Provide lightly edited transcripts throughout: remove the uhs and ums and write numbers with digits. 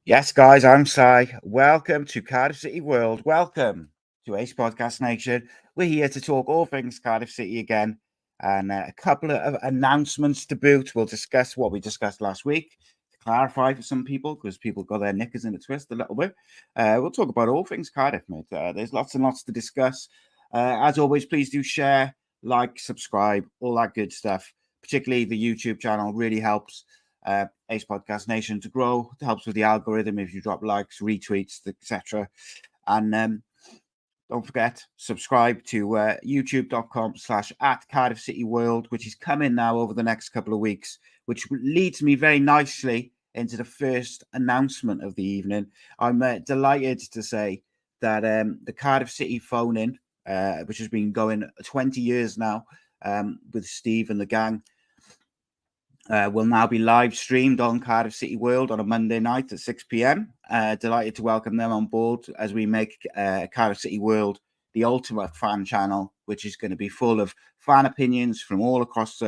Yes, guys, I'm Si. Welcome to Cardiff City World. Welcome to Ace Podcast Nation. We're here to talk all things Cardiff City again and a couple of announcements to boot. We'll discuss what we discussed last week to clarify for some people because people got their knickers in a twist a little bit. We'll talk about all things Cardiff, mate. There's lots and lots to discuss. As always, please do share, like, subscribe, all that good stuff. Particularly the YouTube channel really helps Ace Podcast Nation to grow. It helps with the algorithm if you drop likes, retweets, etc. And don't forget, subscribe to youtube.com/at Cardiff City World, which is coming now over the next couple of weeks, which leads me very nicely into the first announcement of the evening. I'm delighted to say that the Cardiff City phone-in, which has been going 20 years now with Steve and the gang, will now be live streamed on Cardiff City World on a Monday night at 6 p.m. Delighted to welcome them on board as we make Cardiff City World the ultimate fan channel, which is going to be full of fan opinions from all across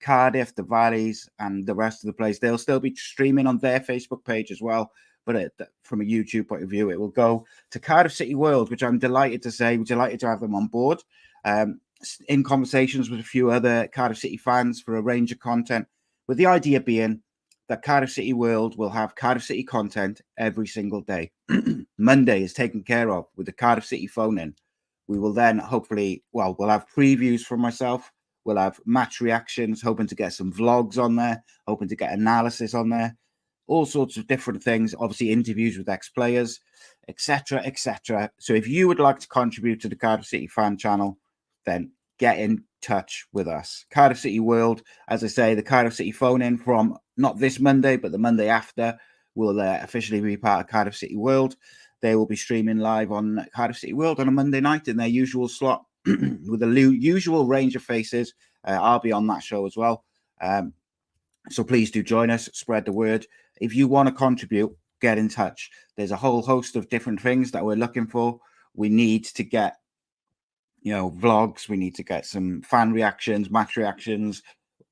Cardiff, the Valleys, and the rest of the place. They'll still be streaming on their Facebook page as well. But from a YouTube point of view, it will go to Cardiff City World, which I'm delighted to say. We're delighted to have them on board. In conversations with a few other Cardiff City fans for a range of content, with the idea being that Cardiff City World will have Cardiff City content every single day. Monday is taken care of with the Cardiff City phone-in. We will then hopefully, we'll have previews from myself. We'll have match reactions, hoping to get some vlogs on there, hoping to get analysis on there, all sorts of different things, obviously interviews with ex-players, etc., etc. So if you would like to contribute to the Cardiff City fan channel, then get in touch with us. Cardiff City World, as I say, the Cardiff City phone-in from not this Monday, but the Monday after will officially be part of Cardiff City World. They will be streaming live on Cardiff City World on a Monday night in their usual slot with the usual range of faces. I'll be on that show as well. So please do join us, spread the word. If you want to contribute, get in touch. There's a whole host of different things that we're looking for. We need to get vlogs. We need to get some fan reactions, match reactions.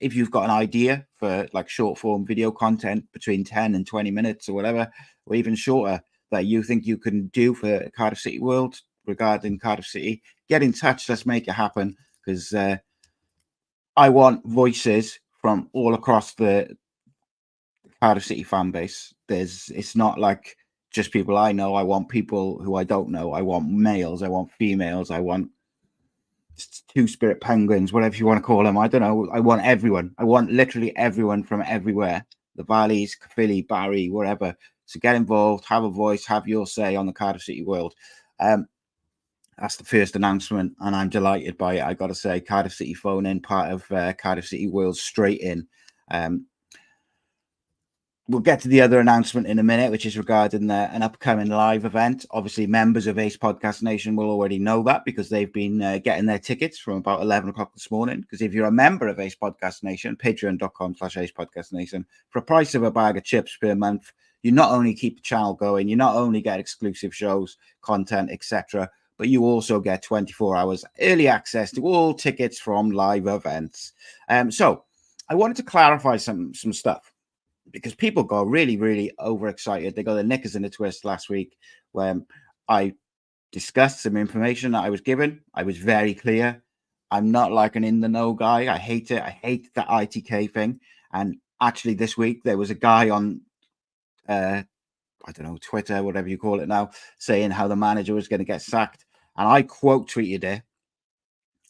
If you've got an idea for like short form video content between 10 and 20 minutes or whatever, or even shorter, that you think you can do for Cardiff City World regarding Cardiff City, get in touch. Let's make it happen, because I want voices from all across the Cardiff City fan base. It's not like just people I know. I want people who I don't know. I want males. I want females. I want two-spirit penguins, whatever you want to call them. I don't know. I want everyone. I want literally everyone from everywhere. The Valleys, Philly, Barry, wherever. So get involved, have a voice, have your say on the Cardiff City World. That's the first announcement, and I'm delighted by it. I got to say, Cardiff City phone-in, part of Cardiff City World straight in. We'll get to the other announcement in a minute, which is regarding an upcoming live event. Obviously, members of Ace Podcast Nation will already know that because they've been getting their tickets from about 11 o'clock this morning. Because if you're a member of Ace Podcast Nation, patreon.com/Ace Podcast Nation, for a price of a bag of chips per month, you not only keep the channel going, you not only get exclusive shows, content, etc., but you also get 24 hours early access to all tickets from live events. So I wanted to clarify some stuff, because people got really, really overexcited. They got their knickers in a twist last week when I discussed some information that I was given. I was very clear. I'm not like an in-the-know guy. I hate it. I hate the ITK thing. And actually this week, there was a guy on, I don't know, Twitter, whatever you call it now, saying how the manager was going to get sacked. And I quote tweeted it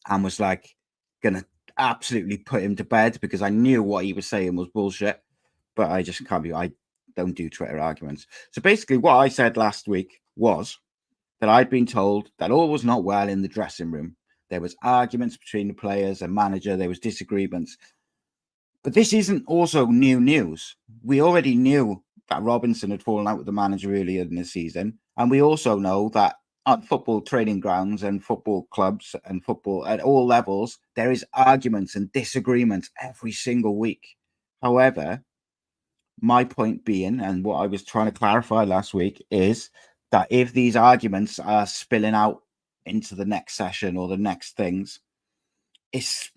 and was like, going to absolutely put him to bed, because I knew what he was saying was bullshit. But I just can't be, I don't do Twitter arguments. So basically what I said last week was that I'd been told that all was not well in the dressing room. There was arguments between the players and manager. There was disagreements. But this isn't also new news. We already knew that Robinson had fallen out with the manager earlier in the season. And we also know that at football training grounds and football clubs and football at all levels, there is arguments and disagreements every single week. However, my point being, and what I was trying to clarify last week, is that if these arguments are spilling out into the next session or the next things, it's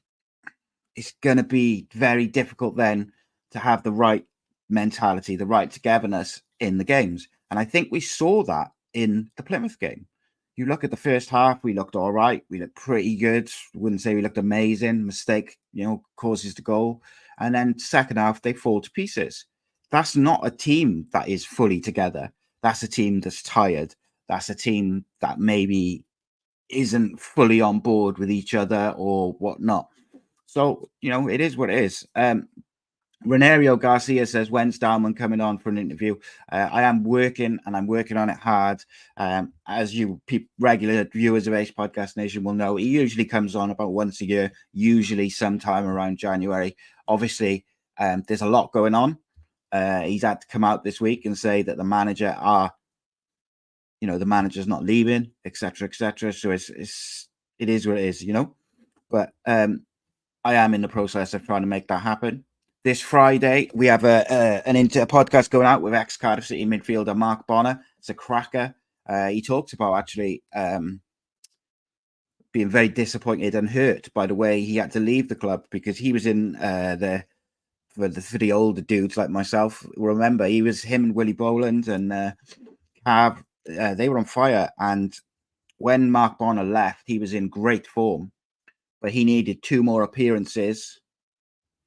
going to be very difficult then to have the right mentality, the right togetherness in the games. And I think we saw that in the Plymouth game. You look at the first half, we looked all right. We looked pretty good. Wouldn't say we looked amazing. Mistake, causes the goal. And then second half, they fall to pieces. That's not a team that is fully together. That's a team that's tired. That's a team that maybe isn't fully on board with each other or whatnot. So, it is what it is. Renario Garcia says, when's Dalman coming on for an interview? I am working, and I'm working on it hard. As you regular viewers of Ace Podcast Nation will know, he usually comes on about once a year, usually sometime around January. Obviously, there's a lot going on. He's had to come out this week and say that the manager's not leaving, etc., etc. So it is what it is, But I am in the process of trying to make that happen. This Friday, we have a podcast going out with ex-Cardiff City midfielder Mark Bonner. It's a cracker. He talks about actually being very disappointed and hurt by the way he had to leave the club, because he was in for the older dudes like myself. Remember, him and Willie Boland and Cav, they were on fire. And when Mark Bonner left, he was in great form, but he needed 2 more appearances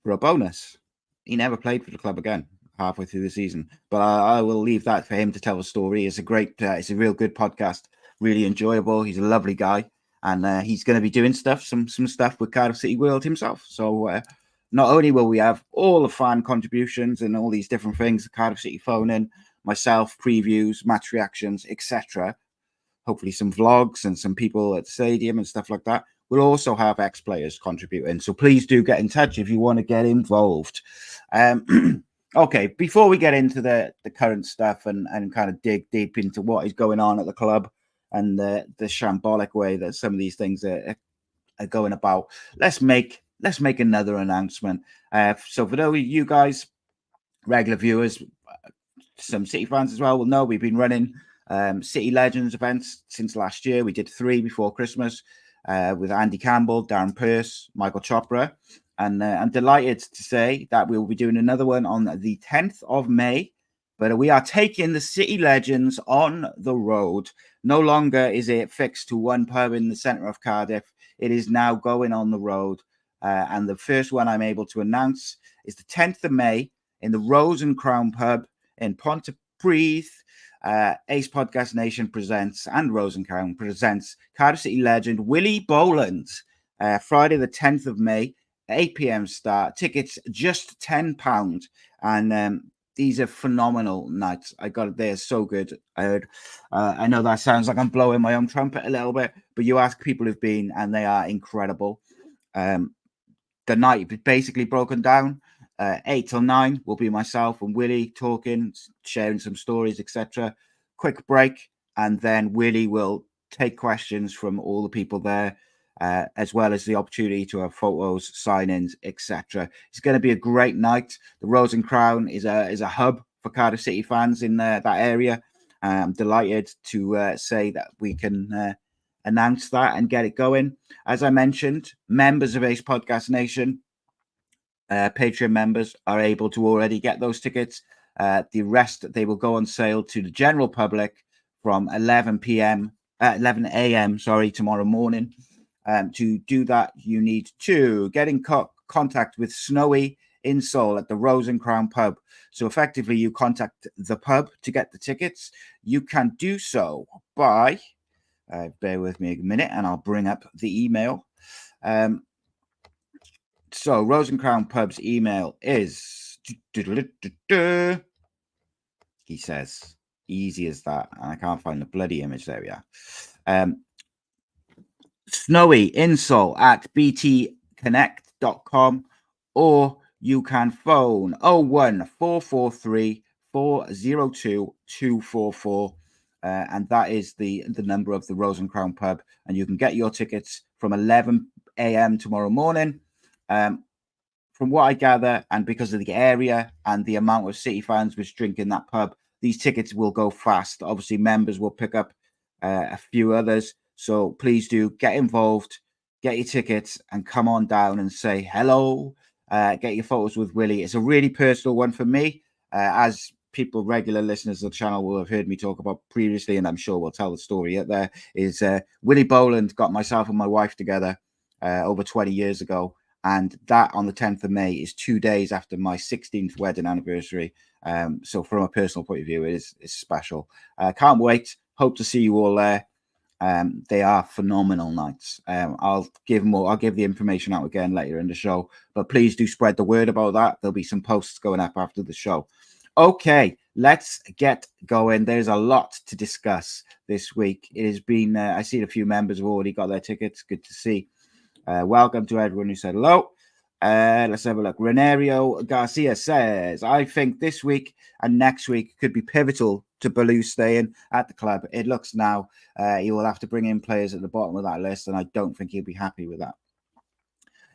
for a bonus. He never played for the club again halfway through the season. But I will leave that for him to tell the story. It's a real good podcast, really enjoyable. He's a lovely guy, and he's going to be doing some stuff with Cardiff City World himself. So not only will we have all the fan contributions and all these different things, the Cardiff City phone in, myself, previews, match reactions, etc., hopefully some vlogs and some people at the stadium and stuff like that. We'll also have ex-players contributing. So please do get in touch if you want to get involved. Okay, before we get into the current stuff and kind of dig deep into what is going on at the club and the shambolic way that some of these things are going about, let's make another announcement. So for those of you guys, regular viewers, some City fans as well will know we've been running City Legends events since last year. We did 3 before Christmas with Andy Campbell, Darren Pearce, Michael Chopra. And I'm delighted to say that we'll be doing another one on the 10th of May. But we are taking the City Legends on the road. No longer is it fixed to one pub in the centre of Cardiff. It is now going on the road. And the first one I'm able to announce is the 10th of May in the Rose and Crown pub in Pontypridd. Ace Podcast Nation presents, and Rose and Crown presents, Cardiff City legend Willie Boland. Friday the 10th of May, 8 p.m. start. Tickets just £10. And these are phenomenal nights. They're so good. I know that sounds like I'm blowing my own trumpet a little bit, but you ask people who've been, and they are incredible. The night is basically broken down. 8 till 9 will be myself and Willie talking, sharing some stories, etc. Quick break, and then Willie will take questions from all the people there, as well as the opportunity to have photos, sign-ins, etc. It's going to be a great night. The Rose and Crown is a hub for Cardiff City fans in that area. I'm delighted to say that we can announce that and get it going. As I mentioned, members of Ace Podcast Nation, Patreon members, are able to already get those tickets. The rest, they will go on sale to the general public from 11 a.m. Tomorrow morning. To do that, you need to get in contact with Snowy in Seoul at the Rose and Crown pub. So effectively, you contact the pub to get the tickets. You can do so by, bear with me a minute, and I'll bring up the email. So Rose and Crown pub's email is, he says, easy as that. And I can't find the bloody image. There we are. Snowy Insole at btconnect.com, or you can phone 01443 402 244, and that is the number of the Rose and Crown pub, and you can get your tickets from 11 a.m. tomorrow morning. From what I gather, and because of the area and the amount of City fans which drink in that pub, these tickets will go fast. Obviously, members will pick up a few others. So please do get involved, get your tickets, and come on down and say hello. Get your photos with Willie. It's a really personal one for me. As people, regular listeners of the channel will have heard me talk about previously, and I'm sure we'll tell the story out there, is Willie Boland got myself and my wife together over 20 years ago. And that on the 10th of May is 2 days after my 16th wedding anniversary. So from a personal point of view, it's special. Can't wait. Hope to see you all there. They are phenomenal nights. I'll give the information out again later in the show, but please do spread the word about that. There'll be some posts going up after the show. Okay, let's get going. There's a lot to discuss this week. It has been, I see a few members have already got their tickets. Good to see. Welcome to everyone who said hello. Let's have a look. Renario Garcia says, I think this week and next week could be pivotal to Bulut staying at the club. It looks now he will have to bring in players at the bottom of that list, and I don't think he'll be happy with that.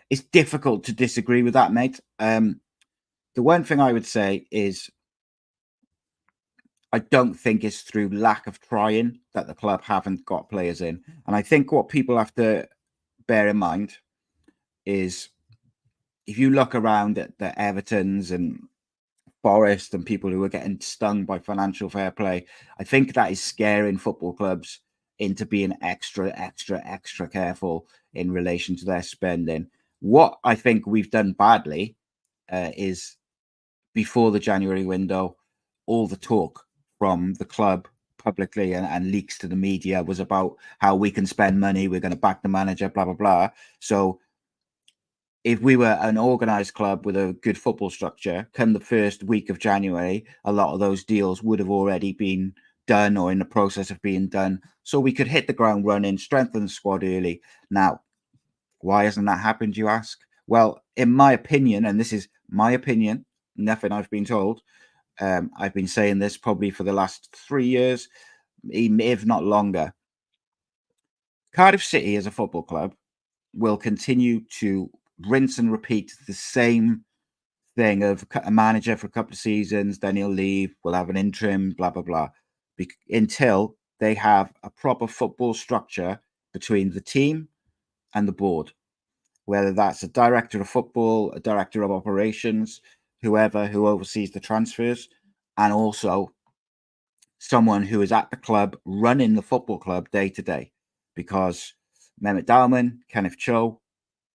It's difficult to disagree with that, mate. The one thing I would say is I don't think it's through lack of trying that the club haven't got players in. And I think what people have to bear in mind is if you look around at the Evertons and Forest and people who are getting stung by financial fair play, I think that is scaring football clubs into being extra careful in relation to their spending. What I think we've done badly is before the January window, all the talk from the club publicly and leaks to the media was about how we can spend money, we're going to back the manager, blah, blah, blah. So if we were an organised club with a good football structure, come the first week of January, a lot of those deals would have already been done or in the process of being done. So we could hit the ground running, strengthen the squad early. Now, why hasn't that happened, you ask? Well, in my opinion, and this is my opinion, nothing I've been told, I've been saying this probably for the last 3 years, if not longer. Cardiff City as a football club will continue to rinse and repeat the same thing of a manager for a couple of seasons, then he'll leave, we'll have an interim, blah, blah, blah, until they have a proper football structure between the team and the board, whether that's a director of football, a director of operations, whoever who oversees the transfers, and also someone who is at the club running the football club day to day. Because Mehmet Dalman, Kenneth Cho,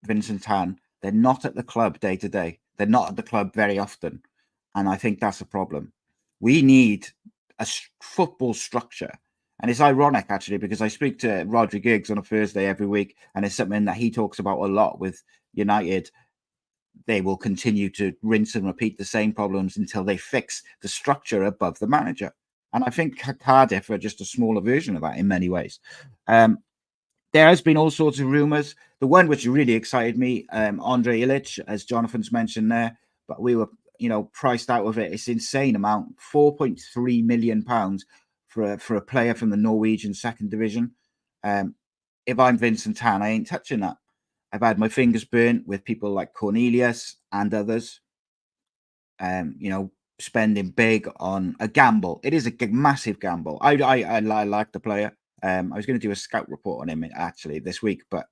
Vincent Tan, they're not at the club day to day. They're not at the club very often. And I think that's a problem. We need a football structure. And it's ironic, actually, because I speak to Rodri Giggs on a Thursday every week, and it's something that he talks about a lot with United. They will continue to rinse and repeat the same problems until they fix the structure above the manager. And I think Cardiff are just a smaller version of that in many ways. There has been all sorts of rumours. The one which really excited me, Andre Ilic, as Jonathan's mentioned there, but we were, priced out of it. It's insane amount, £4.3 million for a player from the Norwegian second division. If I'm Vincent Tan, I ain't touching that. I've had my fingers burnt with people like Cornelius and others. Spending big on a gamble. It is a massive gamble. I like the player. I was going to do a scout report on him actually this week, but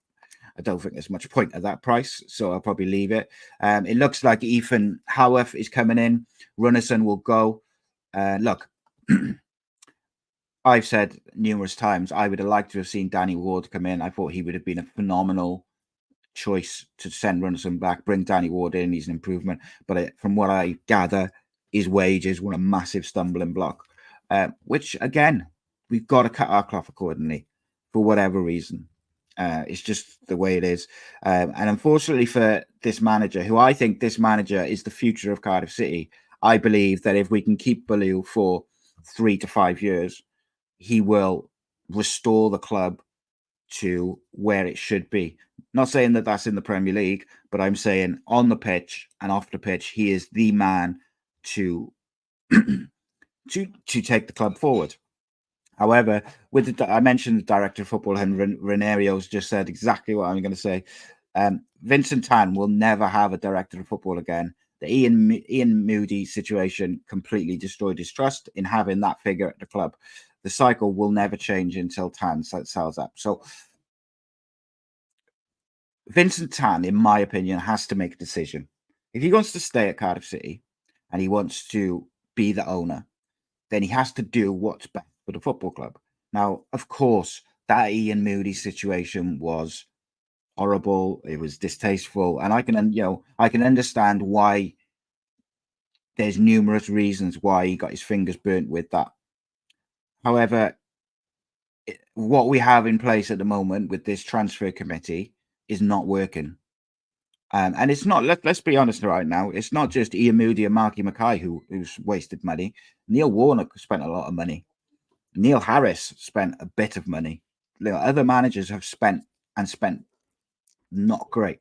I don't think there's much point at that price, so I'll probably leave it. It looks like Ethan Howarth is coming in. Runnison will go. Look, I've said numerous times I would have liked to have seen Danny Ward come in. I thought he would have been a phenomenal choice to send Runnison back, bring Danny Ward in. He's an improvement, but from what I gather, his wages were a massive stumbling block, which again, we've got to cut our cloth accordingly for whatever reason. It's just the way it is. And unfortunately for this manager, who I think this manager is the future of Cardiff City, I believe that if we can keep Bulut for 3 to 5 years, he will restore the club to where it should be. Not saying that that's in the Premier League, but I'm saying on the pitch and off the pitch, he is the man to to take the club forward. However, I mentioned the director of football, and Renario's just said exactly what I'm going to say. Vincent Tan will never have a director of football again. The Ian Moody situation completely destroyed his trust in having that figure at the club. The cycle will never change until Tan sells up. So Vincent Tan, in my opinion, has to make a decision. If he wants to stay at Cardiff City and he wants to be the owner, then he has to do what's best for the football club. Now, of course, that Ian Moody situation was horrible. It was distasteful, and I can understand why. There's numerous reasons why he got his fingers burnt with that. However, what we have in place at the moment with this transfer committee is not working. And it's not, let's be honest right now, it's not just Ian Moody and Marky Mackay who's wasted money. Neil Warnock spent a lot of money. Neil Harris spent a bit of money. Other managers have spent not great.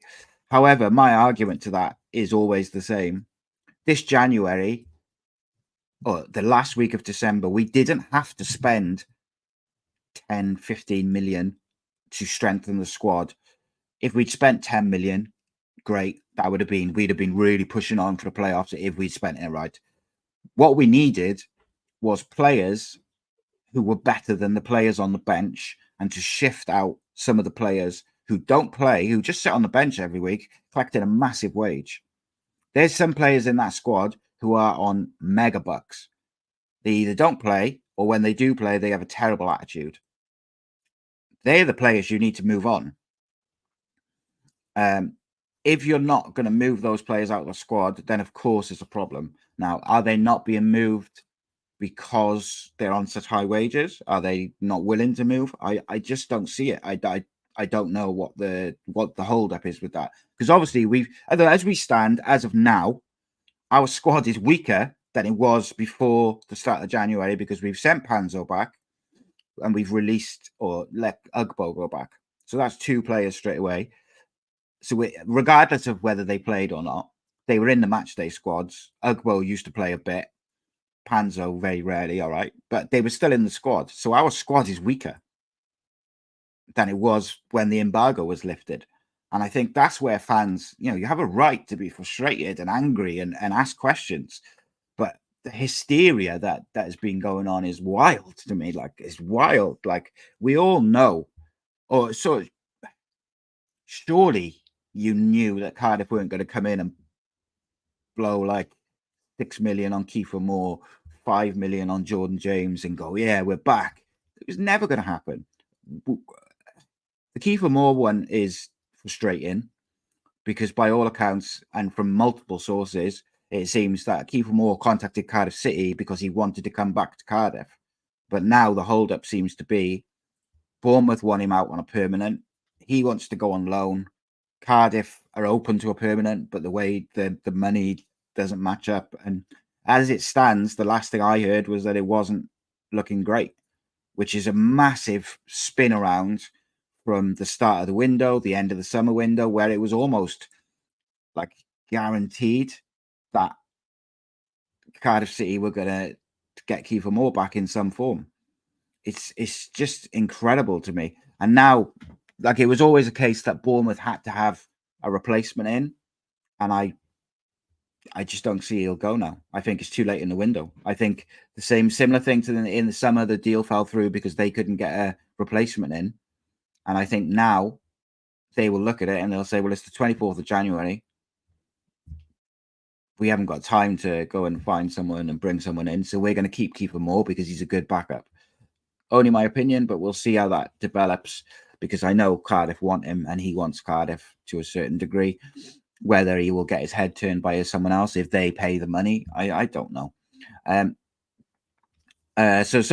However, my argument to that is always the same. This January, or the last week of December, we didn't have to spend 10, 15 million to strengthen the squad. If we'd spent 10 million, great. We'd have been really pushing on for the playoffs if we'd spent it right. What we needed was players who were better than the players on the bench, and to shift out some of the players who don't play, who just sit on the bench every week, collecting a massive wage. There's some players in that squad who are on mega bucks. They either don't play, or when they do play, they have a terrible attitude. They're the players you need to move on. If you're not going to move those players out of the squad, then of course it's a problem. Now, are they not being moved because they're on such high wages? Are they not willing to move? I just don't see it. I don't know what the holdup is with that, because obviously as we stand as of now, our squad is weaker than it was before the start of January, because we've sent Panzo back and we've released or let Ugbo go back. So that's 2 players straight away. So regardless of whether they played or not, they were in the matchday squads. Ugbo used to play a bit. Panzo very rarely, all right. But they were still in the squad. So our squad is weaker than it was when the embargo was lifted. And I think that's where fans, you have a right to be frustrated and angry and ask questions. But the hysteria that has been going on is wild to me. Like, it's wild. Like, we all know, or so surely you knew that Cardiff weren't going to come in and blow like 6 million on Kiefer Moore, 5 million on Jordan James, and go, yeah, we're back. It was never going to happen. The Kiefer Moore one is frustrating because, by all accounts and from multiple sources, it seems that Kiefer Moore contacted Cardiff City because he wanted to come back to Cardiff. But now the holdup seems to be Bournemouth want him out on a permanent. He wants to go on loan. Cardiff are open to a permanent, but the way the money doesn't match up. And as it stands, the last thing I heard was that it wasn't looking great, which is a massive spin around from the start of the window, the end of the summer window, where it was almost like guaranteed that Cardiff City were going to get Kiefer Moore back in some form. It's just incredible to me. And now, like, it was always a case that Bournemouth had to have a replacement in, and I just don't see he'll go now. I think it's too late in the window. I think the similar thing to in the summer, the deal fell through because they couldn't get a replacement in. And I think now they will look at it and they'll say, well, it's the 24th of January. We haven't got time to go and find someone and bring someone in. So we're going to keep Kiefer Moore because he's a good backup. Only my opinion, but we'll see how that develops, because I know Cardiff want him and he wants Cardiff to a certain degree. Whether he will get his head turned by someone else if they pay the money, I don't know. So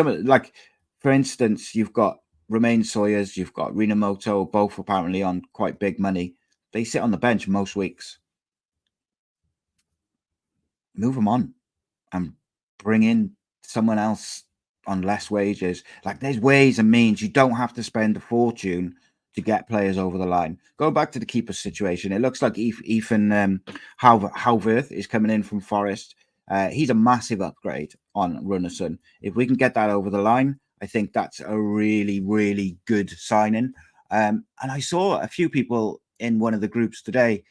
for instance, you've got Romain Sawyers, you've got Rinamoto, both apparently on quite big money. They sit on the bench most weeks. Move them on and bring in someone else on less wages. Like, there's ways and means. You don't have to spend a fortune to get players over the line. Going back to the keeper situation, it looks like Ethan Halverth is coming in from Forest. He's a massive upgrade on Runnison. If we can get that over the line, I think that's a really, really good signing. And I saw a few people in one of the groups today,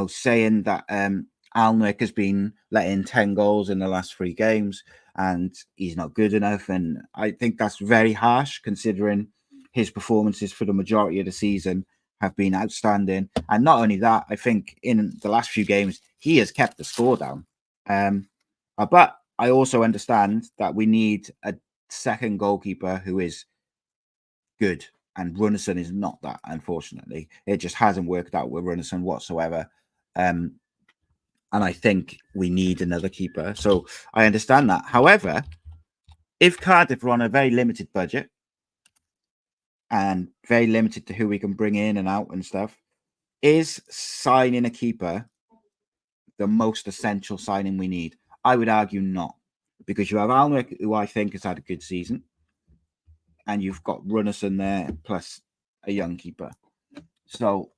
saying that Alnwick has been letting 10 goals in the last 3 games and he's not good enough. And I think that's very harsh, considering his performances for the majority of the season have been outstanding. And not only that, I think in the last few games, he has kept the score down. But I also understand that we need a second goalkeeper who is good, and Runnison is not that, unfortunately. It just hasn't worked out with Runnison whatsoever. And I think we need another keeper. So I understand that. However, if Cardiff are on a very limited budget and very limited to who we can bring in and out and stuff, is signing a keeper the most essential signing we need? I would argue not, because you have Alnwick, who I think has had a good season, and you've got Runnison there plus a young keeper. So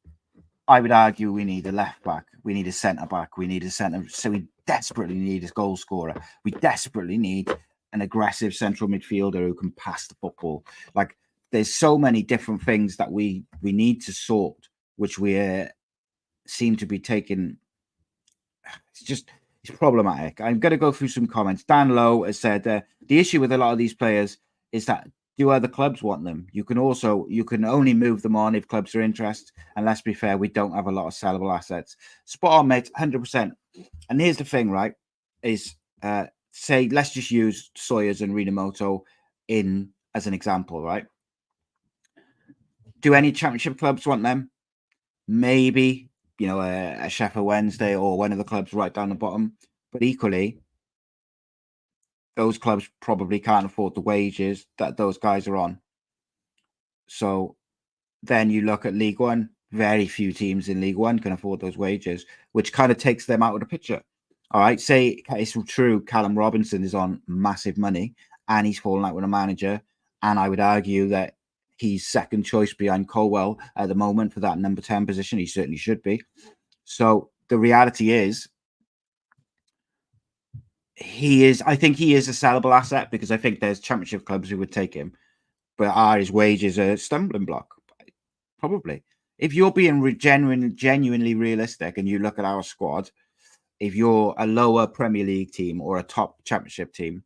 I would argue we need a left back, we need a centre back, we need a centre. So we desperately need a goal scorer. We desperately need an aggressive central midfielder who can pass the football. Like, there's so many different things that we need to sort, which we seem to be taking. It's problematic. I'm going to go through some comments. Dan Lowe has said the issue with a lot of these players is that, do other clubs want them? You can only move them on if clubs are interested. And let's be fair, we don't have a lot of sellable assets. Spot on, mate, 100%. And here's the thing, right? Is say, let's just use Sawyers and Rinamoto as an example, right? Do any championship clubs want them? Maybe, a Sheffield Wednesday or one of the clubs right down the bottom. But equally, those clubs probably can't afford the wages that those guys are on. So then you look at League One, very few teams in League One can afford those wages, which kind of takes them out of the picture. All right, say it's true, Callum Robinson is on massive money and he's fallen out with a manager. And I would argue that he's second choice behind Colwell at the moment for that number 10 position. He certainly should be. So the reality is, I think he is a sellable asset, because I think there's championship clubs who would take him. But are his wages a stumbling block? Probably. If you're being genuinely realistic and you look at our squad, if you're a lower Premier League team or a top championship team,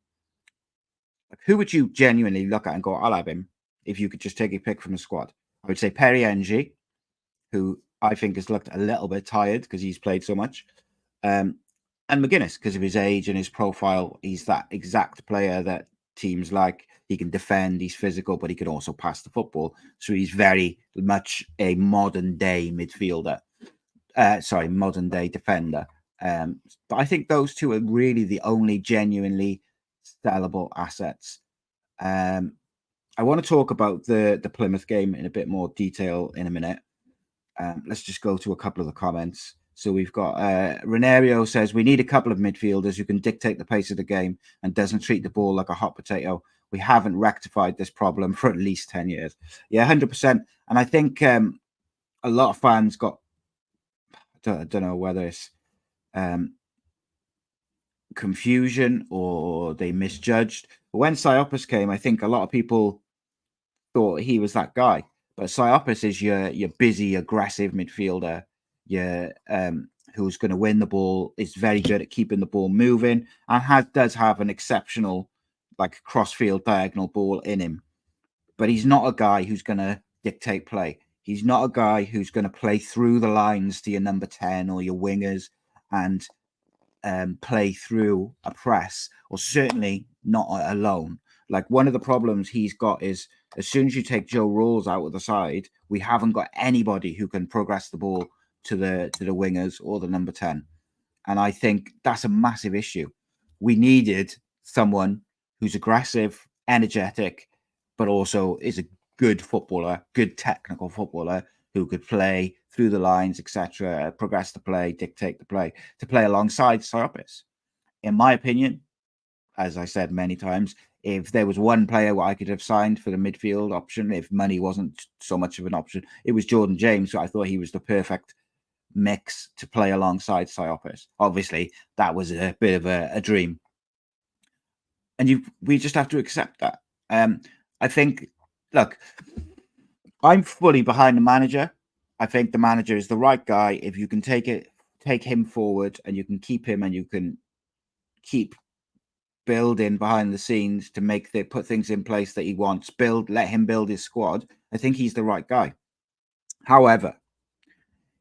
who would you genuinely look at and go, I'll have him, if you could just take a pick from the squad? I would say Perry Ng, who I think has looked a little bit tired because he's played so much. And McGuinness, because of his age and his profile. He's that exact player that teams like. He can defend, he's physical, but he can also pass the football. So he's very much a modern day midfielder. Modern day defender. But I think those two are really the only genuinely sellable assets. I want to talk about the Plymouth game in a bit more detail in a minute. Let's just go to a couple of the comments. So we've got Renario says, we need a couple of midfielders who can dictate the pace of the game and doesn't treat the ball like a hot potato. We haven't rectified this problem for at least 10 years. Yeah, 100%. And I think a lot of fans got, I don't know whether it's confusion or they misjudged. But when Psyopis came, I think a lot of people thought he was that guy. But Psyopis is your busy, aggressive midfielder, who's going to win the ball, is very good at keeping the ball moving, and does have an exceptional cross-field diagonal ball in him. But he's not a guy who's going to dictate play. He's not a guy who's going to play through the lines to your number 10 or your wingers and play through a press, or certainly not alone. Like, one of the problems he's got is, as soon as you take Joe Rawls out of the side, we haven't got anybody who can progress the ball to the wingers or the number 10. And I think that's a massive issue. We needed someone who's aggressive, energetic, but also is a good footballer, good technical footballer, who could play through the lines, etc., progress the play, dictate the play, to play alongside Psyopis. In my opinion, as I said many times, if there was one player I could have signed for the midfield option, if money wasn't so much of an option, it was Jordan James. So I thought he was the perfect mix to play alongside Psyopis. Obviously, that was a bit of a dream. And we just have to accept that. I think, look, I'm fully behind the manager. I think the manager is the right guy. If you can take him forward and you can keep him and you can keep building behind the scenes to put things in place that he wants, let him build his squad, I think he's the right guy. However,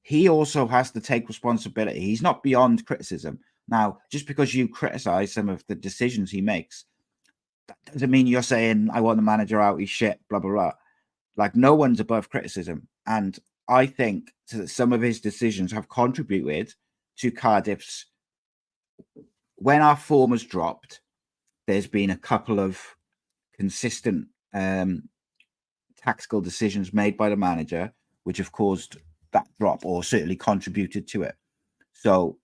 he also has to take responsibility. He's not beyond criticism. Now, just because you criticise some of the decisions he makes, that doesn't mean you're saying, I want the manager out, he's shit, blah, blah, blah. Like, no one's above criticism. And I think that some of his decisions have contributed to Cardiff's. When our form has dropped, there's been a couple of consistent tactical decisions made by the manager, which have caused that drop or certainly contributed to it. So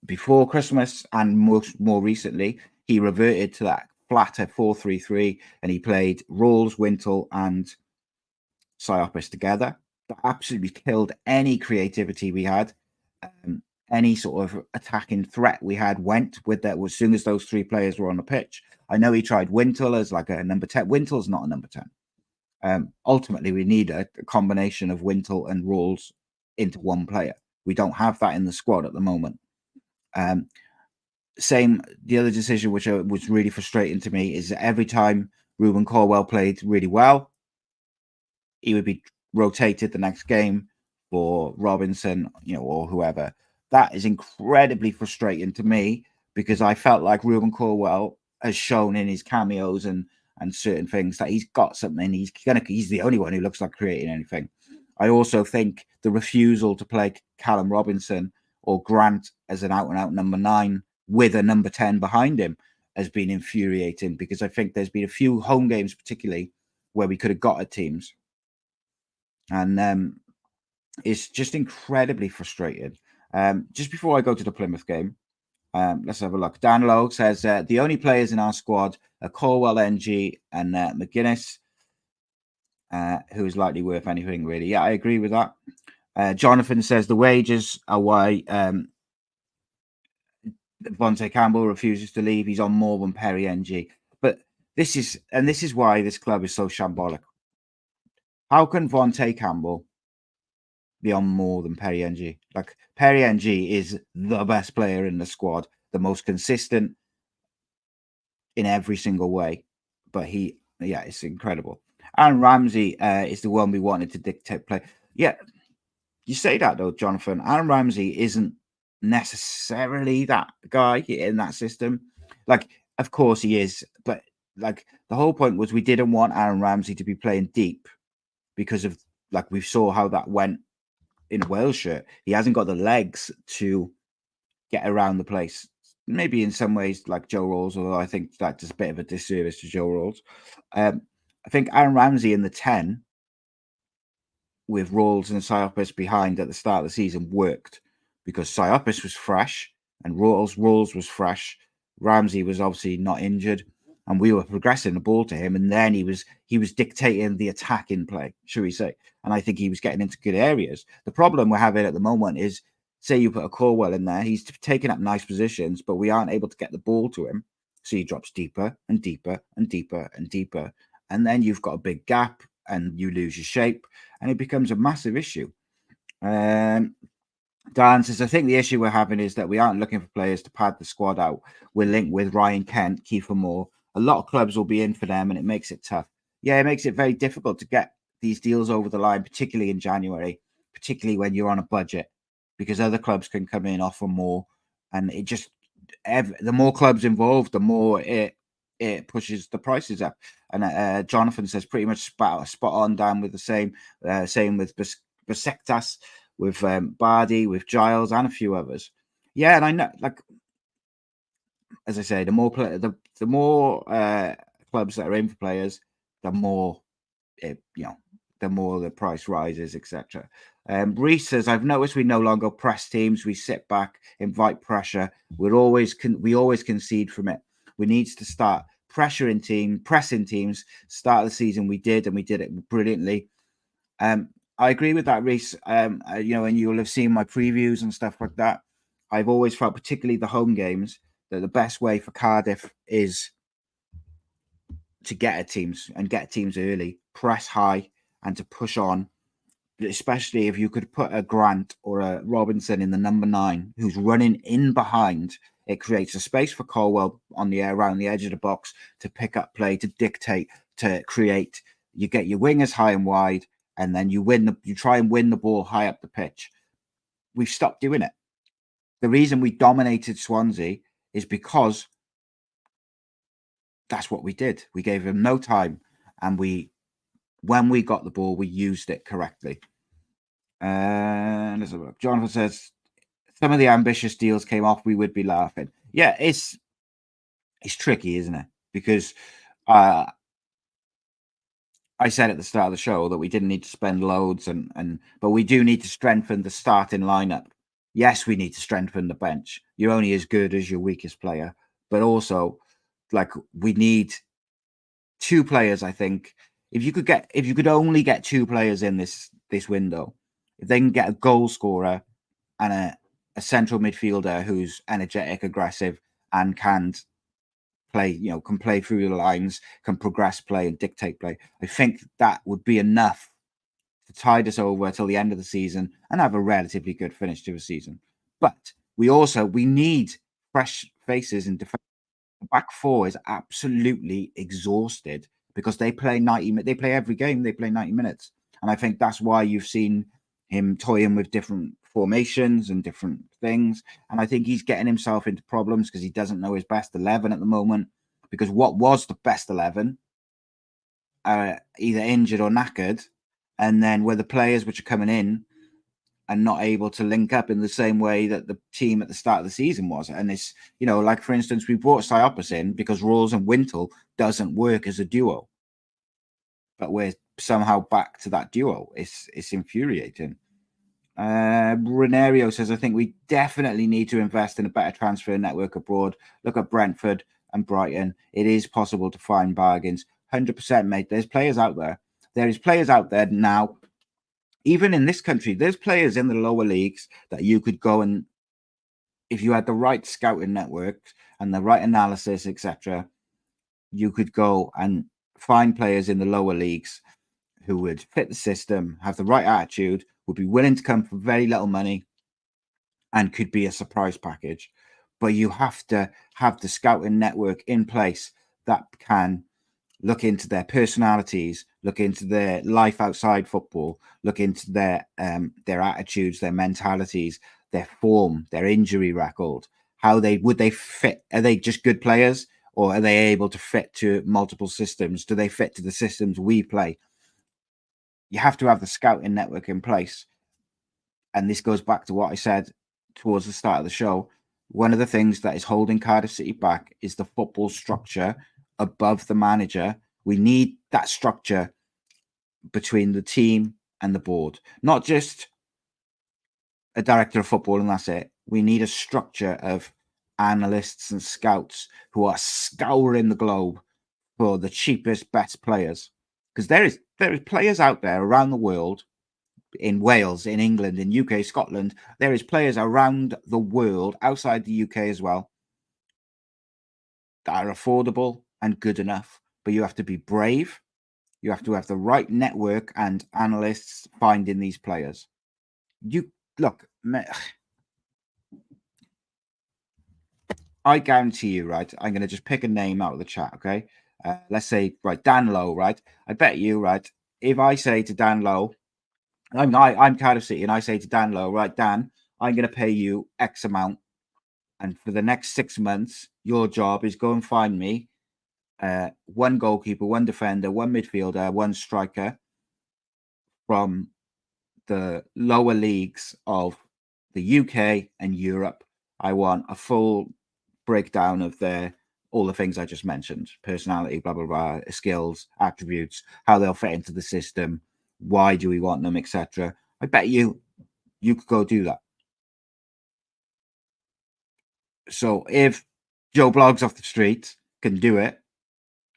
before Christmas and more recently, he reverted to that flatter 4-3-3 and he played Rawls, Wintle and Siopis together. That absolutely killed any creativity we had. Any sort of attacking threat we had went with that as soon as those three players were on the pitch. I know he tried Wintle as like a number 10. Wintle's not a number 10. Ultimately, we need a combination of Wintle and Rawls into one player. We don't have that in the squad at the moment. The other decision which was really frustrating to me is that every time Ruben Corwell played really well, he would be rotated the next game for Robinson, or whoever. That is incredibly frustrating to me because I felt like Ruben Corwell has shown in his cameos and certain things that he's got something. He's the only one who looks like creating anything. I also think the refusal to play Callum Robinson or Grant as an out-and-out number 9 with a number 10 behind him has been infuriating because I think there's been a few home games particularly where we could have got at teams. And it's just incredibly frustrating. Just before I go to the Plymouth game, let's have a look. Dan Lowe says the only players in our squad are Corwell, NG, and McGuinness, who is likely worth anything, really. Yeah, I agree with that. Jonathan says the wages are why Vontae Campbell refuses to leave. He's on more than Perry NG. But this is why this club is so shambolic. How can Vontae Campbell be on more than Perry NG? Like, Perry NG is the best player in the squad, the most consistent in every single way. But it's incredible. Aaron Ramsey is the one we wanted to dictate play. Yeah, you say that though, Jonathan. Aaron Ramsey isn't necessarily that guy in that system. Like, of course he is, but like the whole point was we didn't want Aaron Ramsey to be playing deep because of like we saw how that went in a Wales shirt. He hasn't got the legs to get around the place. Maybe in some ways like Joe Rawls, although I think that's a bit of a disservice to Joe Rawls. I think Aaron Ramsey in the 10 with Rawls and Siopis behind at the start of the season worked because Siopis was fresh and Rawls was fresh. Ramsey was obviously not injured and we were progressing the ball to him. And then he was dictating the attack in play, should we say. And I think he was getting into good areas. The problem we're having at the moment is, say you put a Corwell in there, he's taking up nice positions, but we aren't able to get the ball to him. So he drops deeper and deeper and deeper and deeper. And then you've got a big gap and you lose your shape and it becomes a massive issue. Dan says, I think the issue we're having is that we aren't looking for players to pad the squad out. We're linked with Ryan Kent, Kiefer Moore. A lot of clubs will be in for them and it makes it tough. Yeah, it makes it very difficult to get these deals over the line, particularly in January, particularly when you're on a budget, because other clubs can come in, offer more. And it just, the more clubs involved, the more it pushes the prices up. And Jonathan says pretty much spot on, Dan, with the same with Besiktas, with Bardi, with Giles, and a few others. Yeah, and I know, like as I say, the more clubs that are in for players, the more the more the price rises, etc. Reese says, I've noticed we no longer press teams. We sit back, invite pressure. We always concede from it. We need to start pressing teams. Start of the season we did, and we did it brilliantly. I agree with that, Reese. And you'll have seen my previews and stuff like that. I've always felt, particularly the home games, that the best way for Cardiff is to get at teams and get teams early, press high, and to push on. Especially if you could put a Grant or a Robinson in the number 9 who's running in behind, it creates a space for Colwell on the air around the edge of the box to pick up play, to dictate, to create. You get your wingers high and wide, and then you try and win the ball high up the pitch. We've stopped doing it. The reason we dominated Swansea is because that's what we did. We gave them no time, and when we got the ball, we used it correctly. And Jonathan says, some of the ambitious deals came off, we would be laughing. Yeah, it's tricky, isn't it? Because I said at the start of the show that we didn't need to spend loads, but we do need to strengthen the starting lineup. Yes, we need to strengthen the bench. You're only as good as your weakest player, but also, like, we need two players. I think if you could only get two players in this window, if they can get a goal scorer and a central midfielder who's energetic, aggressive, and can play through the lines, can progress play and dictate play, I think that would be enough to tide us over till the end of the season and have a relatively good finish to the season. But we need fresh faces in defense. The back four is absolutely exhausted because they play 90 minutes. They play every game. They play 90 minutes. And I think that's why you've seen him toying with different formations and different things. And I think he's getting himself into problems because he doesn't know his best 11 at the moment. Because what was the best 11 are either injured or knackered. And then where the players which are coming in and not able to link up in the same way that the team at the start of the season was. And it's, like, for instance, we brought Psyopos in because Rawls and Wintle doesn't work as a duo. But we're somehow back to that duo. It's infuriating. Renario says, I think we definitely need to invest in a better transfer network abroad. Look at Brentford and Brighton. It is possible to find bargains. 100%, mate. There's players out there. There is players out there now. Even in this country, there's players in the lower leagues that you could go and, if you had the right scouting network and the right analysis, etc., you could go and find players in the lower leagues who would fit the system, have the right attitude, would be willing to come for very little money, and could be a surprise package. But you have to have the scouting network in place that can look into their personalities, look into their life outside football, look into their attitudes, their mentalities, their form, their injury record. How would they fit? Are they just good players, or are they able to fit to multiple systems? Do they fit to the systems we play? You have to have the scouting network in place. And this goes back to what I said towards the start of the show. One of the things that is holding Cardiff City back is the football structure above the manager. We need that structure between the team and the board, not just a director of football and that's it. We need a structure of analysts and scouts who are scouring the globe for the cheapest, best players. Because there is players out there around the world, in Wales, in England, in UK, Scotland. There is players around the world, outside the UK as well, that are affordable and good enough. But you have to be brave. You have to have the right network and analysts finding these players. You look, I guarantee you, right? I'm going to just pick a name out of the chat, okay? Let's say, right, Dan Lowe, right? I bet you, right, if I say to Dan Lowe, I'm Cardiff City, and I say to Dan Lowe, right, Dan, I'm going to pay you X amount, and for the next 6 months, your job is go and find me one goalkeeper, one defender, one midfielder, one striker from the lower leagues of the UK and Europe. I want a full breakdown of all the things I just mentioned: personality, blah blah blah, skills, attributes, how they'll fit into the system, why do we want them, etc. I bet you could go do that. So if Joe Bloggs off the street can do it,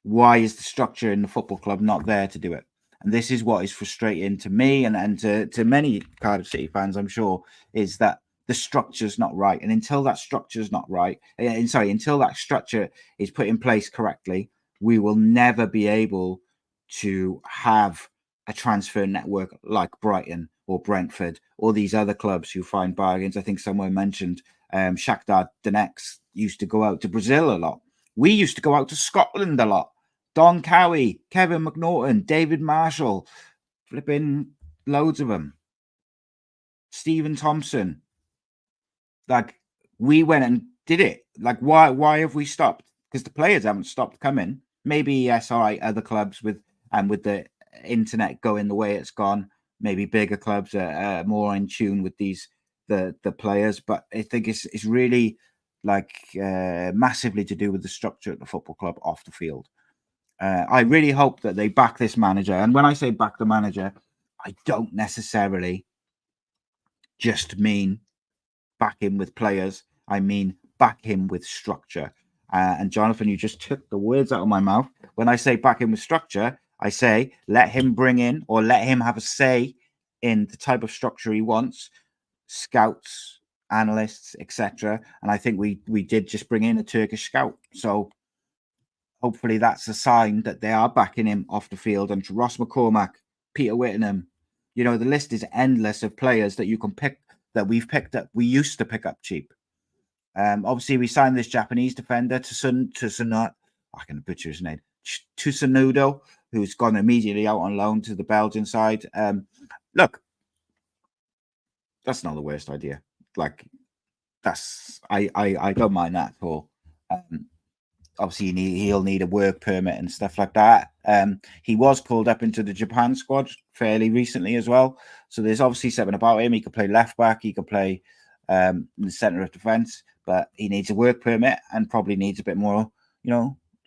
why is the structure in the football club not there to do it? And this is what is frustrating to me and to many Cardiff City fans, I'm sure, is that the structure's not right. And until that structure's not right, until that structure is put in place correctly, we will never be able to have a transfer network like Brighton or Brentford or these other clubs who find bargains. I think someone mentioned Shakhtar Donetsk used to go out to Brazil a lot. We used to go out to Scotland a lot. Don Cowie, Kevin McNaughton, David Marshall, flipping loads of them. Stephen Thompson. Like, we went and did it. Like, why have we stopped? Because the players haven't stopped coming. Maybe, yes, all right, other clubs with the internet going the way it's gone, maybe bigger clubs are more in tune with the players. But I think it's really like massively to do with the structure at the football club off the field. I really hope that they back this manager. And when I say back the manager, I don't necessarily just mean back him with players. I mean back him with structure. And Jonathan, you just took the words out of my mouth. When I say back him with structure, I say let him bring in or let him have a say in the type of structure he wants, scouts, analysts, etc. And I think we did just bring in a Turkish scout. So hopefully that's a sign that they are backing him off the field. And Ross McCormack, Peter Whittingham, the list is endless of players that you can pick, that we've picked up. We used to pick up cheap. Obviously, we signed this Japanese defender, Tsunoda, I can butcher his name, Tsunoda, who's gone immediately out on loan to the Belgian side. Look, that's not the worst idea. Like, I don't mind that at all. Obviously, he'll need a work permit and stuff like that. He was called up into the Japan squad fairly recently as well. So there's obviously something about him. He could play left back. He could play in the centre of defence. But he needs a work permit and probably needs a bit more,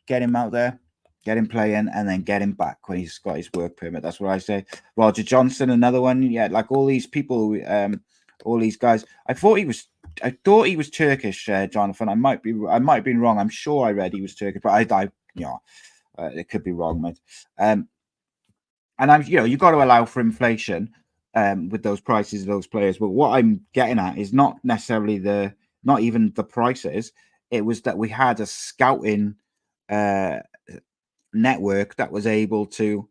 get him out there, get him playing, and then get him back when he's got his work permit. That's what I say. Roger Johnson, another one. Yeah, like all these people, all these guys. I thought he was Turkish, Jonathan. I might have been wrong. I'm sure I read he was Turkish, but it could be wrong, mate. And you've got to allow for inflation with those prices of those players. But what I'm getting at is not necessarily not even the prices. It was that we had a scouting network that was able to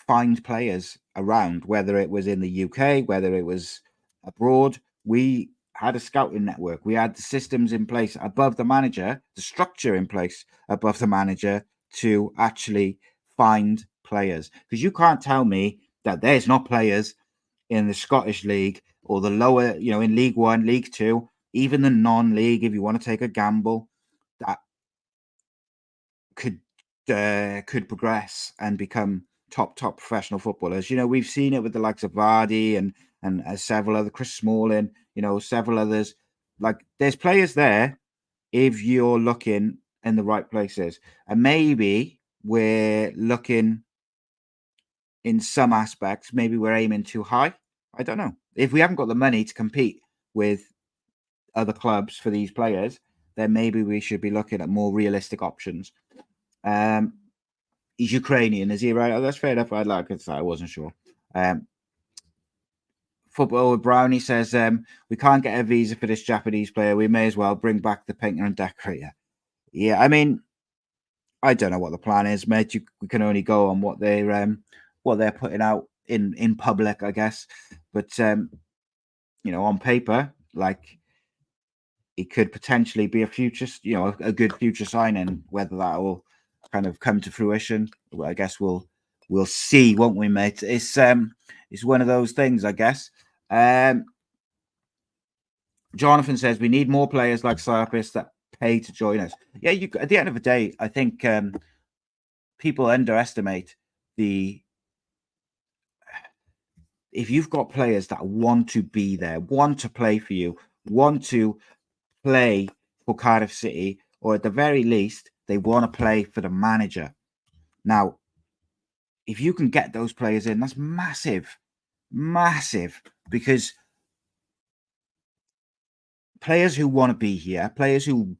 find players around, whether it was in the UK, whether it was abroad. We had a scouting network. We had the systems in place above the manager, the structure in place above the manager to actually find players. Because you can't tell me that there's not players in the Scottish League or the lower, in League One, League Two, even the non-league, if you want to take a gamble, that could progress and become top professional footballers. We've seen it with the likes of Vardy and several other, Chris Smalling, several others. Like, there's players there if you're looking in the right places. And maybe we're looking in some aspects, maybe we're aiming too high. I don't know. If we haven't got the money to compete with other clubs for these players, then maybe we should be looking at more realistic options. He's Ukrainian, is he, right? Oh, that's fair enough. I'd like to say I wasn't sure. Football with Brownie says, we can't get a visa for this Japanese player. We may as well bring back the painter and decorator. Yeah, I mean, I don't know what the plan is, mate. We can only go on what they're putting out in public, I guess. But on paper, like, it could potentially be a future, a good future signing. Whether that will kind of come to fruition, well, I guess we'll see, won't we, mate? It's one of those things, I guess. Jonathan says we need more players like Sarpis that pay to join us. Yeah, at the end of the day, I think people underestimate if you've got players that want to be there, want to play for you, want to play for Cardiff City, or at the very least, they want to play for the manager. Now, if you can get those players in, that's massive, because players who want to be here, players who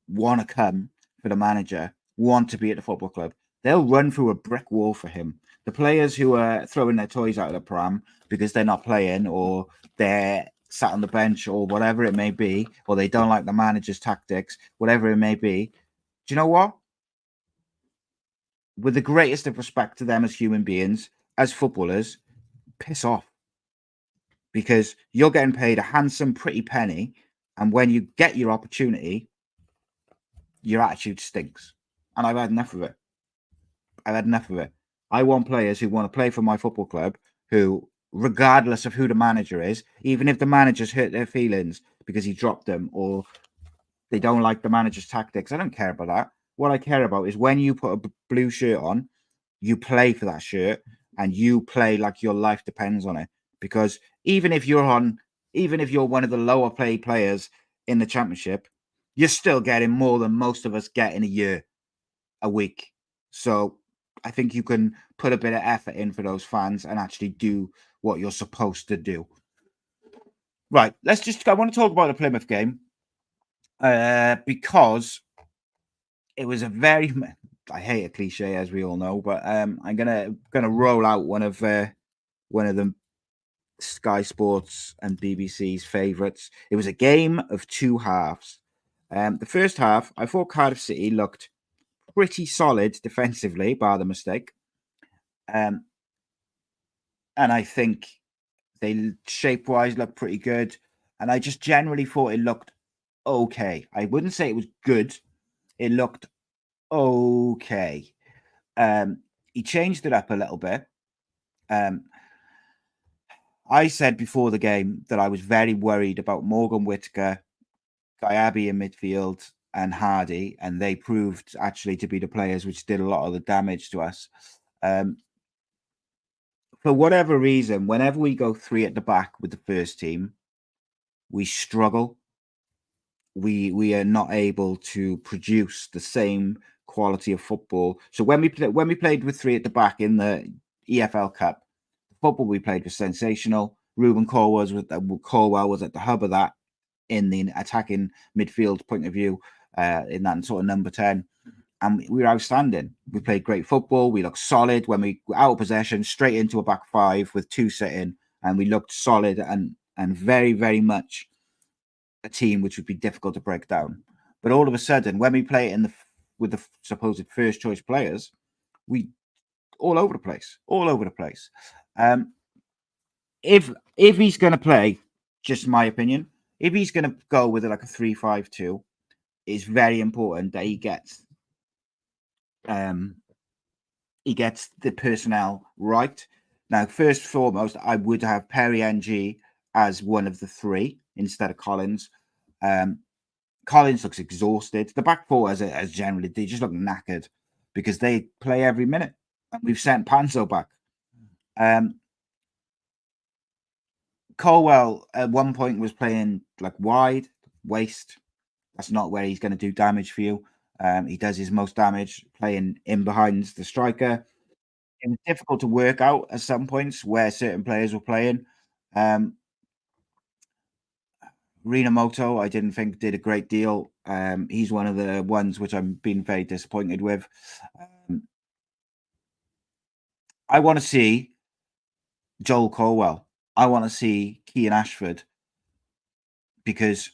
want to come for the manager, want to be at the football club, they'll run through a brick wall for him. The players who are throwing their toys out of the pram because they're not playing, or they're sat on the bench, or whatever it may be, or they don't like the manager's tactics, whatever it may be, do you know what? With the greatest of respect to them as human beings, as footballers, piss off. Because you're getting paid a handsome, pretty penny, and when you get your opportunity, your attitude stinks. And I've had enough of it. I want players who want to play for my football club, who, regardless of who the manager is, even if the manager's hurt their feelings because he dropped them or they don't like the manager's tactics. I don't care about that. What I care about is when you put a blue shirt on, you play for that shirt and you play like your life depends on it. Because even if you're one of the lower paid players in the championship, you're still getting more than most of us get in a week. So I think you can put a bit of effort in for those fans and actually do what you're supposed to do. Right, I want to talk about the Plymouth game because it was a very, I hate a cliche, as we all know, but I'm gonna roll out one of the Sky Sports and BBC's favourites. It was a game of two halves. The first half, I thought Cardiff City looked pretty solid defensively, bar the mistake. And I think they shape-wise looked pretty good. And I just generally thought it looked okay. I wouldn't say it was good. It looked okay. He changed it up a little bit. I said before the game that I was very worried about Morgan Whittaker, Gyabi in midfield, and Hardy, and they proved actually to be the players which did a lot of the damage to us. For whatever reason, whenever we go three at the back with the first team, we struggle. We are not able to produce the same quality of football. So when we played with three at the back in the EFL Cup, the football we played was sensational. Ruben Colwell was at the hub of that in the attacking midfield point of view, in that sort of number 10. And we were outstanding. We played great football. We looked solid when we were out of possession, straight into a back five with two sitting, and we looked solid and very, very much a team which would be difficult to break down. But all of a sudden, when we play it with the supposed first choice players, we all over the place. If he's going to play, just my opinion, if he's going to go with like a 3-5-2, it's very important that he gets the personnel right. Now, first and foremost, I would have Perry NG as one of the three instead of Collins. Collins looks exhausted. The back four, as generally, they just look knackered because they play every minute. And we've sent Panzo back. Colwell at one point was playing like wide, waist. That's not where he's going to do damage for you. He does his most damage playing in behind the striker. It was difficult to work out at some points where certain players were playing. Rinamoto, I didn't think did a great deal. He's one of the ones which I'm being very disappointed with. I want to see Joel Colwell. I want to see Kean Ashford, because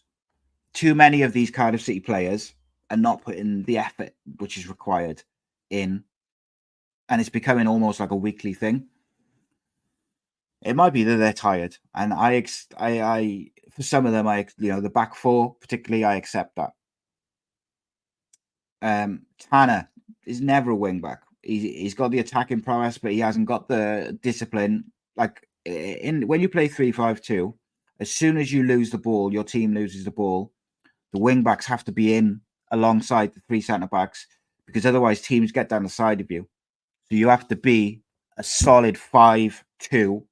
too many of these Cardiff City players are not putting the effort which is required in, and it's becoming almost like a weekly thing. It might be that they're tired, and I for some of them, the back four particularly, I accept that. Tanner is never a wing back. He's got the attacking prowess, but he hasn't got the discipline. Like when you play 3-5-2, as soon as you lose the ball, your team loses the ball. The wing backs have to be in alongside the three centre backs, because otherwise teams get down the side of you. So you have to be a solid 5-2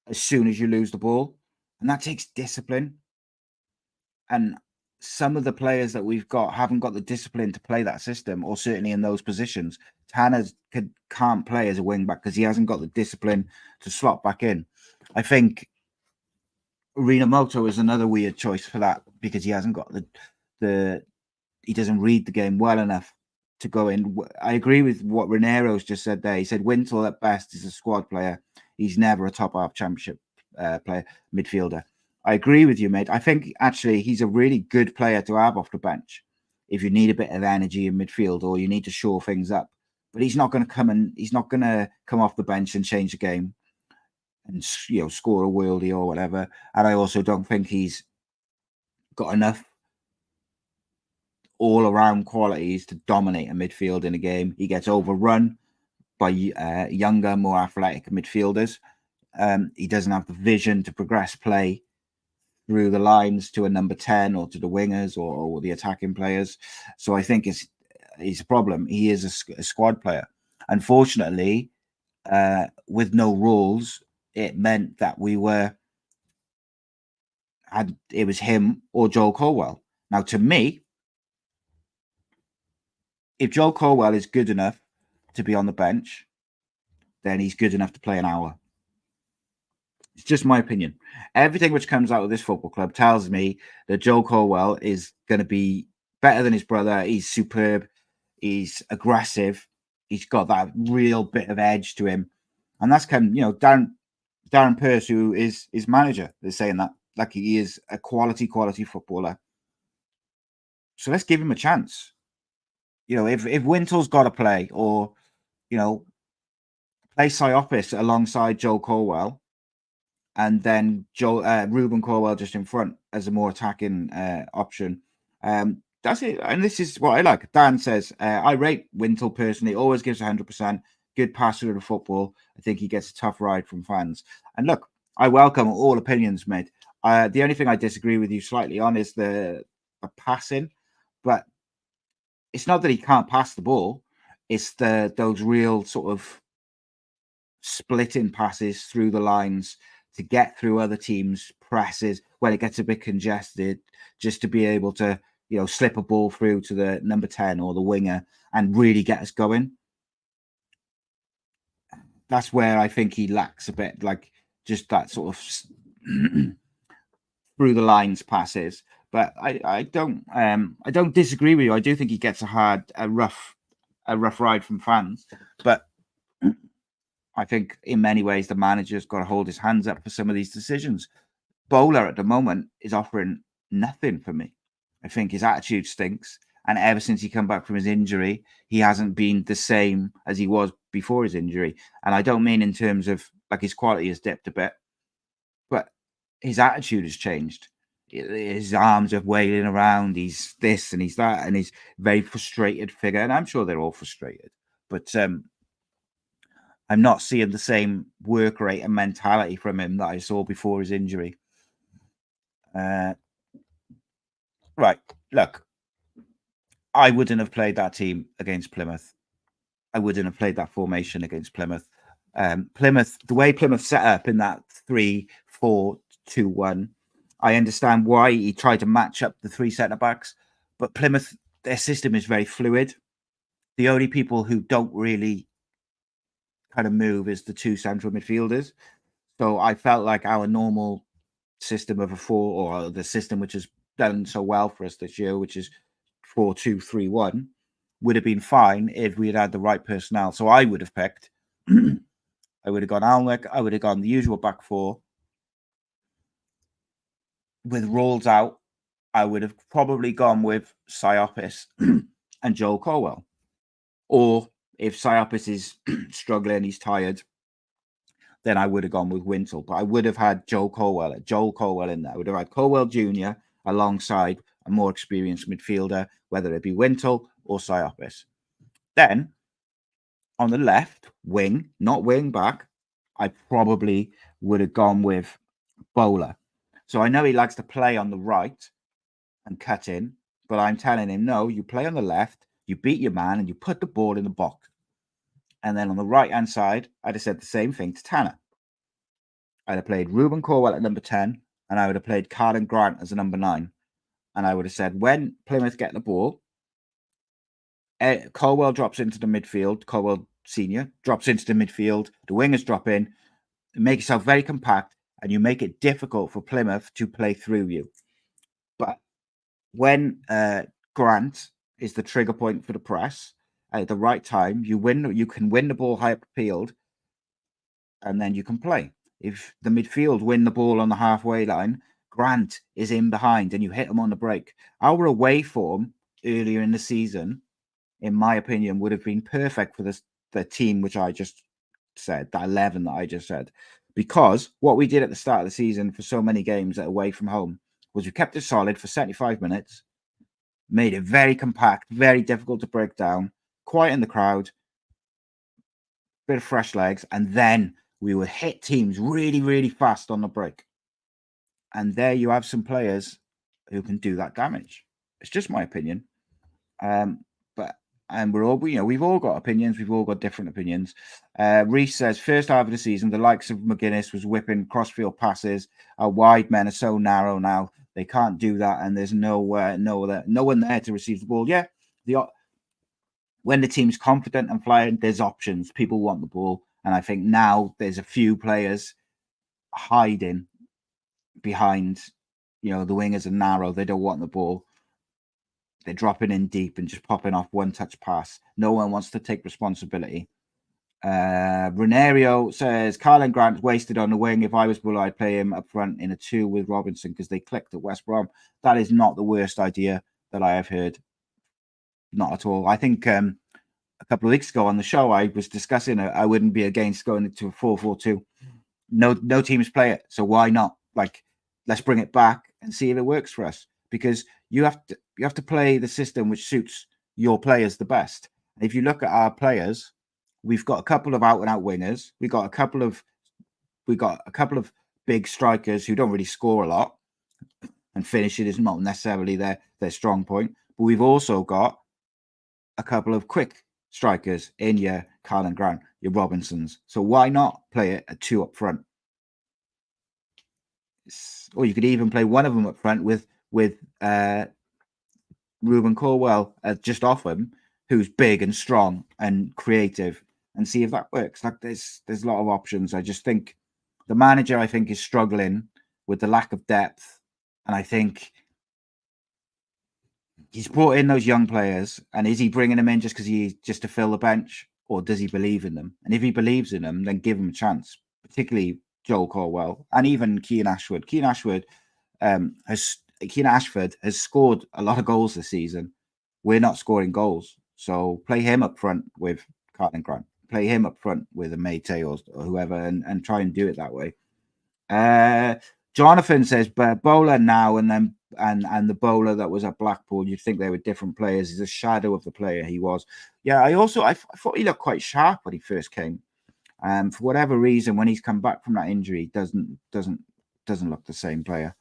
as soon as you lose the ball, and that takes discipline. And some of the players that we've got haven't got the discipline to play that system, or certainly in those positions. Tanner can't play as a wing back because he hasn't got the discipline to slot back in. I think Rinamoto is another weird choice for that, because he hasn't got he doesn't read the game well enough to go in. I agree with what Renero's just said there. He said Wintle at best is a squad player. He's never a top half championship player, midfielder. I agree with you, mate. I think actually he's a really good player to have off the bench if you need a bit of energy in midfield or you need to shore things up. But he's not going to come off the bench and change the game and score a worldie or whatever. And I also don't think he's got enough all-around qualities to dominate a midfield in a game. He gets overrun by younger, more athletic midfielders. He doesn't have the vision to progress play through the lines to a number 10 or to the wingers or the attacking players. So I think it's a problem. He is a squad player. Unfortunately, with no rules, it meant that it was him or Joel Colwell. Now, to me, if Joel Colwell is good enough to be on the bench, then he's good enough to play an hour. It's just my opinion. Everything which comes out of this football club tells me that Joel Colwell is going to be better than his brother. He's superb. He's aggressive. He's got that real bit of edge to him. And that's Darren Pearce, who is his manager, is saying that. Like, he is a quality footballer. So let's give him a chance. If Wintel's got to play, or, play Siopis alongside Joel Colwell, and then Ruben Colwell just in front as a more attacking option. That's it. And this is what I like. Dan says, I rate Wintel personally, always gives 100%, good passer of the football. I think he gets a tough ride from fans. And look, I welcome all opinions, mate. The only thing I disagree with you slightly on is the passing, but it's not that he can't pass the ball. It's those real sort of splitting passes through the lines to get through other teams' presses when it gets a bit congested, just to be able to, slip a ball through to the number 10 or the winger and really get us going. That's where I think he lacks a bit, like just that sort of through the lines passes. But I don't disagree with you. I do think he gets a rough ride from fans, but I think in many ways the manager's got to hold his hands up for some of these decisions. Bowler at the moment is offering nothing for me. I think his attitude stinks. And ever since he come back from his injury, he hasn't been the same as he was before his injury. And I don't mean in terms of like his quality has dipped a bit, but his attitude has changed. His arms are wailing around. He's this and he's that, and he's a very frustrated figure. And I'm sure they're all frustrated, but I'm not seeing the same work rate and mentality from him that I saw before his injury. Right. Look, I wouldn't have played that team against Plymouth. I wouldn't have played that formation against Plymouth. Plymouth, the way Plymouth set up in that 3-4-2-1, I understand why he tried to match up the three centre-backs, but Plymouth, their system is very fluid. The only people who don't really kind of move is the two central midfielders. So I felt like our normal system of a 4, or the system which has done so well for us this year, which is 4-2-3-1, would have been fine if we had the right personnel. So I would have picked, I would have gone Alnwick, I would have gone the usual back 4. With Rolls out, I would have probably gone with Siopis and Joel Colwell. Or if Siopis is struggling, he's tired, then I would have gone with Wintel. But I would have had Joel Colwell in there. I would have had Colwell Jr. alongside a more experienced midfielder, whether it be Wintel or Siopis. Then, on the left wing, not wing back, I probably would have gone with Bowler. So I know he likes to play on the right and cut in, but I'm telling him, no, you play on the left, you beat your man, and you put the ball in the box. And then on the right-hand side, I'd have said the same thing to Tanner. I'd have played Ruben Colwell at number 10, and I would have played Carden Grant as a number 9. And I would have said, when Plymouth get the ball, Colwell drops into the midfield, Colwell Senior drops into the midfield, the wingers drop in, make yourself very compact, and you make it difficult for Plymouth to play through you. But when Grant is the trigger point for the press at the right time, you can win the ball high up the field, and then you can play. If the midfield win the ball on the halfway line, Grant is in behind and you hit him on the break. Our away form earlier in the season, in my opinion, would have been perfect for the team which I just said, that 11 that I just said. Because what we did at the start of the season for so many games away from home was we kept it solid for 75 minutes, made it very compact, very difficult to break down, quiet in the crowd, bit of fresh legs, and then we would hit teams really, really fast on the break. And there you have some players who can do that damage. It's just my opinion. But we're all, we've all got opinions. We've all got different opinions. Reese says, first half of the season, the likes of McGuinness was whipping crossfield passes. Our wide men are so narrow now; they can't do that, and there's no one there to receive the ball. Yeah, when the team's confident and flying, there's options. People want the ball, and I think now there's a few players hiding behind. The wingers are narrow; they don't want the ball. They're dropping in deep and just popping off one-touch pass. No one wants to take responsibility. Renario says, Carlin Grant's wasted on the wing. If I was Bulut, I'd play him up front in a 2 with Robinson because they clicked at West Brom. That is not the worst idea that I have heard. Not at all. I think a couple of weeks ago on the show, I was discussing I wouldn't be against going into a 4-4-2. No teams play it, so why not? Let's bring it back and see if it works for us, because you have to play the system which suits your players the best. And if you look at our players, we've got a couple of out and out wingers. We got a couple of big strikers who don't really score a lot, and finishing is not necessarily their strong point. But we've also got a couple of quick strikers in your Carlin Grant, your Robinsons. So why not play it at 2 up front? Or you could even play one of them up front with Ruben Corwell just off him, who's big and strong and creative, and see if that works. There's a lot of options. I just think the manager, is struggling with the lack of depth, and I think he's brought in those young players, and is he bringing them in just to fill the bench, or does he believe in them? And if he believes in them, then give them a chance, particularly Joel Corwell and even Keane Ashford. Keane Ashford has scored a lot of goals this season. We're not scoring goals, so play him up front with Carlin Grant. Play him up front with a Mate or whoever, and try and do it that way. Jonathan says, but bowler now and then, and the bowler that was at Blackpool, you'd think they were different players. He's a shadow of the player he was. Yeah, I thought he looked quite sharp when he first came. For whatever reason, when he's come back from that injury, doesn't look the same player.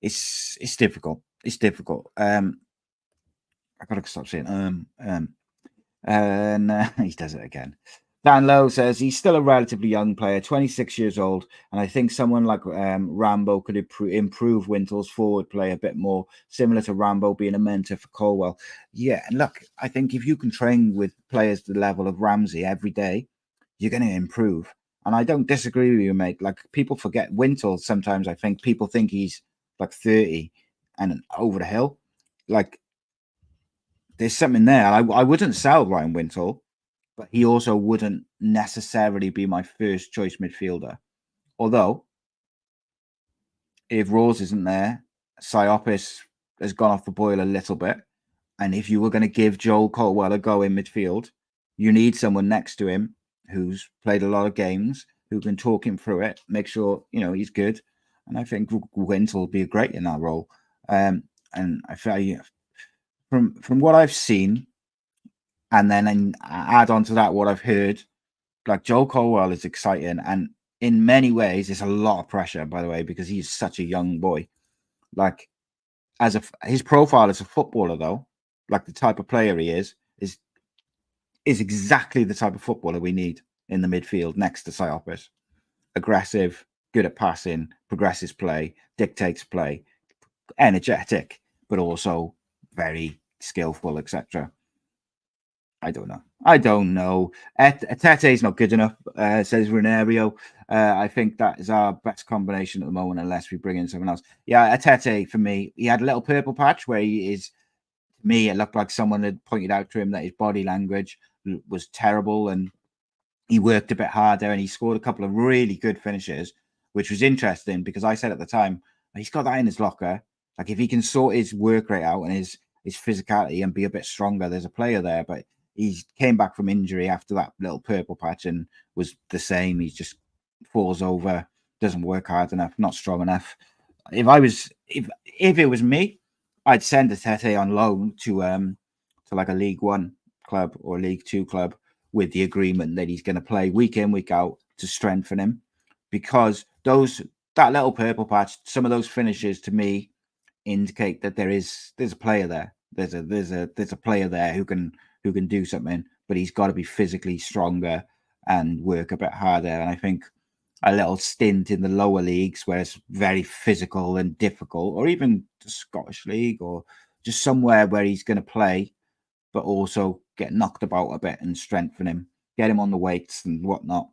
It's difficult. It's difficult. I gotta stop saying and he does it again. Dan Lowe says he's still a relatively young player, 26 years old, and I think someone like Rambo could improve Wintel's forward play a bit more, similar to Rambo being a mentor for Colwell. Yeah, and look, I think if you can train with players to the level of Ramsey every day, you're going to improve. And I don't disagree with you, mate. People forget Wintel sometimes. I think people think he's 30 and over the hill. There's something there. I wouldn't sell Ryan Wintel, but he also wouldn't necessarily be my first choice midfielder. Although, if Rose isn't there, Siopis has gone off the boil a little bit. And if you were going to give Joel Colwell a go in midfield, you need someone next to him who's played a lot of games, who can talk him through it, make sure, he's good. And I think Wintel will be great in that role. And I feel from what I've seen, and then add on to that what I've heard, Joel Colwell is exciting, and in many ways, it's a lot of pressure, by the way, because he's such a young boy. His profile as a footballer, though, the type of player he is exactly the type of footballer we need in the midfield next to Siopis. Aggressive, good at passing, progresses play, dictates play, energetic, but also very skillful, etc. I don't know. Tete's not good enough, says Renario. I think that is our best combination at the moment, unless we bring in someone else. Yeah, Tete, for me, he had a little purple patch where to me, it looked like someone had pointed out to him that his body language was terrible, and he worked a bit harder, and he scored a couple of really good finishes, which was interesting because I said at the time, he's got that in his locker. If he can sort his work rate out and his physicality and be a bit stronger, there's a player there. But he came back from injury after that little purple patch and was the same. He just falls over, doesn't work hard enough, not strong enough. If it was me, I'd send a Tete on loan to a League One club or League Two club with the agreement that he's going to play week in, week out to strengthen him, because those that little purple patch, some of those finishes to me indicate that there's a player there. There's a player there who can do something, but he's got to be physically stronger and work a bit harder. And I think a little stint in the lower leagues where it's very physical and difficult, or even the Scottish League, or just somewhere where he's going to play, but also get knocked about a bit and strengthen him, get him on the weights and whatnot.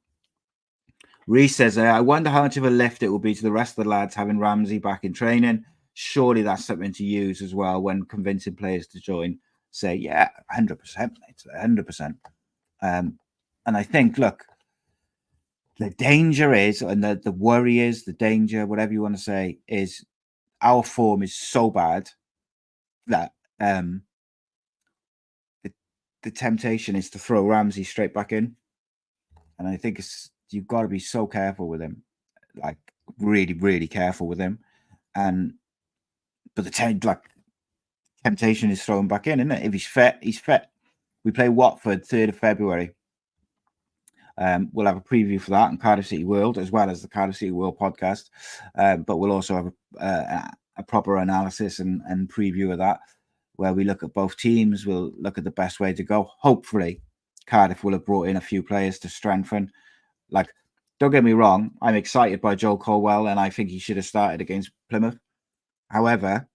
Reese says, I wonder how much of a lift it will be to the rest of the lads having Ramsey back in training. Surely that's something to use as well when convincing players to join. Say, yeah, 100%, mate, 100%. And I think, look, the danger is, and the worry is, the danger, whatever you want to say, is our form is so bad that the temptation is to throw Ramsey straight back in. And I think you've got to be so careful with him, like really, really careful with him. But the temptation is thrown back in, isn't it? If he's fit, he's fit. We play Watford 3rd of February. We'll have a preview for that on Cardiff City World, as well as the Cardiff City World podcast. But we'll also have a proper analysis and preview of that, where we look at both teams. We'll look at the best way to go. Hopefully, Cardiff will have brought in a few players to strengthen. Like, don't get me wrong, I'm excited by Joel Colwell, and I think he should have started against Plymouth. However,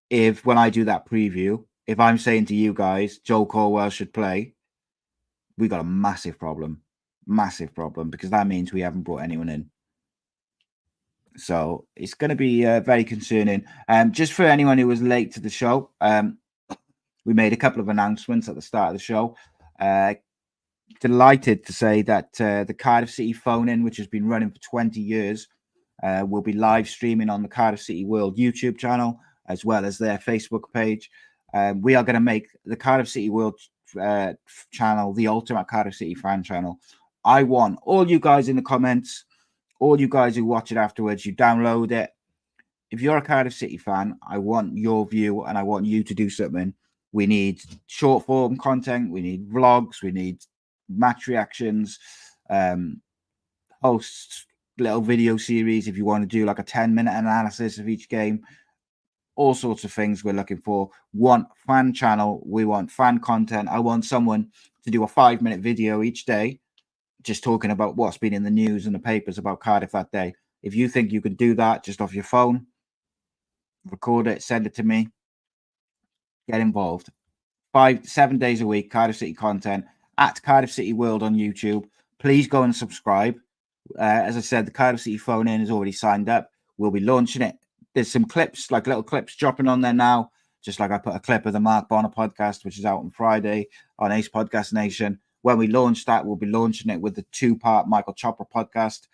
when I do that preview, if I'm saying to you guys, Joel Colwell should play, we got a massive problem, because that means we haven't brought anyone in. So it's going to be very concerning. Just for anyone who was late to the show, we made a couple of announcements at the start of the show. Delighted to say that the Cardiff City phone-in, which has been running for 20 years, will be live streaming on the Cardiff City World YouTube channel, as well as their Facebook page. We are going to make the Cardiff City World channel the ultimate Cardiff City fan channel. I want all you guys in the comments, all you guys who watch it afterwards, you download it. If you're a Cardiff City fan, I want your view, and I want you to do something. We need short form content. We need vlogs. We need match reactions, hosts, little video series. If you want to do like a 10-minute analysis of each game, all sorts of things we're looking for. Want fan channel. We want fan content. I want someone to do a 5-minute video each day, just talking about what's been in the news and the papers about Cardiff that day. If you think you could do that just off your phone, record it, send it to me, get involved. 5-7 days a week, Cardiff City content at Cardiff City World on YouTube. Please go and subscribe. As I said, the Cardiff City phone-in is already signed up. We'll be launching it. There's some clips, like little clips dropping on there now. Just like I put a clip of the Mark Bonner podcast, which is out on Friday on Ace Podcast Nation. When we launch that, we'll be launching it with the 2-part Michael Chopper podcast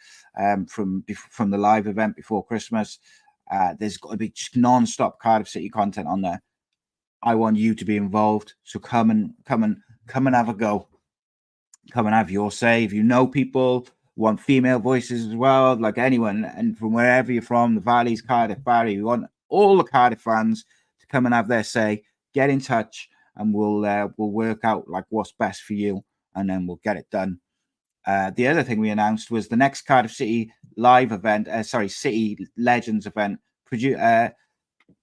from the live event before Christmas. There's got to be just non-stop Cardiff City content on there. I want you to be involved. So come and have a go. Come and have your say. If you know people, want female voices as well, like anyone, and from wherever you're from, the Valleys, Cardiff, Barry, we want all the Cardiff fans to come and have their say. Get in touch, and we'll work out like what's best for you, and then we'll get it done. The other thing we announced was the next Cardiff City live event, City Legends event,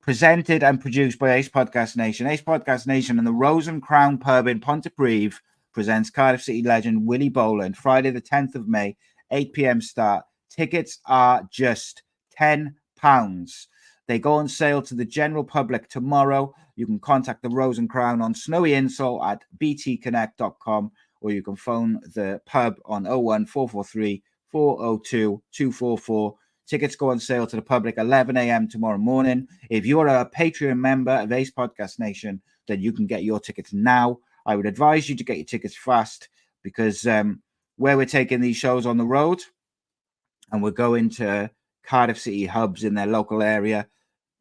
presented and produced by Ace Podcast Nation. Ace Podcast Nation and the Rose and Crown Pub in Pontypridd presents Cardiff City legend Willie Boland, Friday the 10th of May, 8 p.m. start. Tickets are just £10. They go on sale to the general public tomorrow. You can contact the Rose and Crown on snowyinsole at btconnect.com, or you can phone the pub on 01443 402 244. Tickets go on sale to the public 11 a.m. tomorrow morning. If you're a Patreon member of Ace Podcast Nation, then you can get your tickets now. I would advise you to get your tickets fast, because where we're taking these shows on the road, and we're going to Cardiff City hubs in their local area.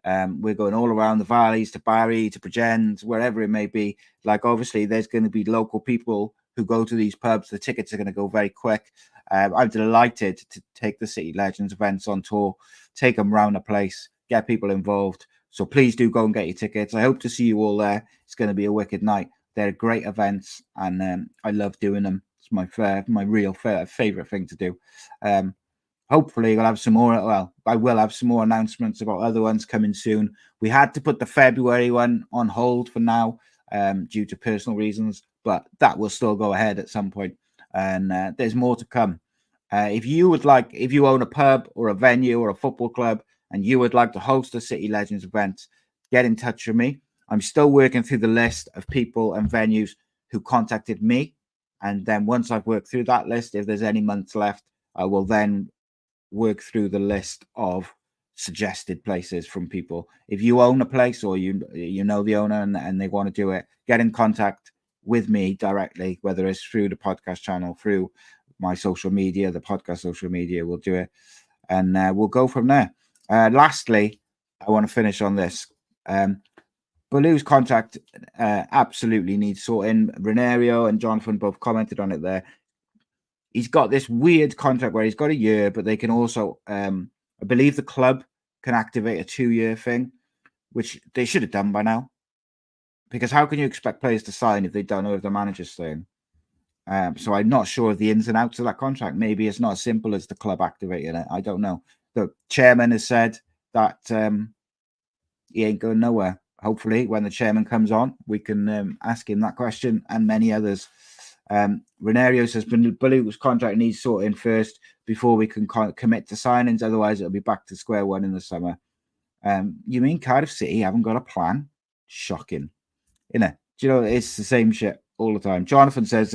We're going all around the valleys, to Barry, to Bridgend, wherever it may be. Like, obviously, there's going to be local people who go to these pubs. The tickets are going to go very quick. I'm delighted to take the City Legends events on tour, take them around the place, get people involved. So please do go and get your tickets. I hope to see you all there. It's going to be a wicked night. They're great events, and I love doing them. It's my real favorite thing to do. hopefully we'll have some more. Well, I will have some more announcements about other ones coming soon. We had to put the February one on hold for now due to personal reasons, but that will still go ahead at some point. And there's more to come. If you own a pub or a venue or a football club and you would like to host a City Legends event, get in touch with me. I'm still working through the list of people and venues who contacted me. And then once I've worked through that list, if there's any months left, I will then work through the list of suggested places from people. If you own a place or you know the owner and they want to do it, get in contact with me directly, whether it's through the podcast channel, through my social media, the podcast social media, we'll do it. And we'll go from there. Lastly, I want to finish on this. Bulut's contract absolutely needs sorting. Renario and Jonathan both commented on it there. He's got this weird contract where he's got a year, but they can also, I believe the club can activate a 2-year thing, which they should have done by now. Because how can you expect players to sign if they don't know if the manager's staying? So I'm not sure of the ins and outs of that contract. Maybe it's not as simple as the club activating it. I don't know. The chairman has said that he ain't going nowhere. Hopefully, when the chairman comes on, we can ask him that question and many others. Renario says Bulut's contract needs sorting first before we can commit to signings. Otherwise, it'll be back to square one in the summer. You mean Cardiff City haven't got a plan? Shocking, isn't it? Do you know, it's the same shit all the time. Jonathan says,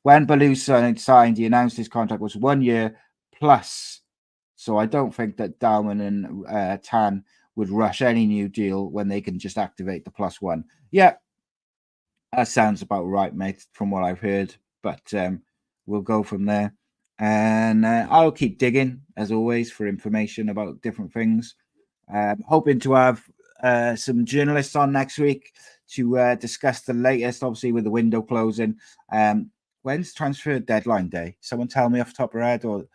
when Bulut signed, he announced his contract was 1 year plus. So I don't think that Dalman and Tan would rush any new deal when they can just activate the +1. Yeah, that sounds about right, mate, from what I've heard. But we'll go from there. And I'll keep digging, as always, for information about different things. Hoping to have some journalists on next week to discuss the latest, obviously, with the window closing. When's transfer deadline day? Someone tell me off the top of their head, or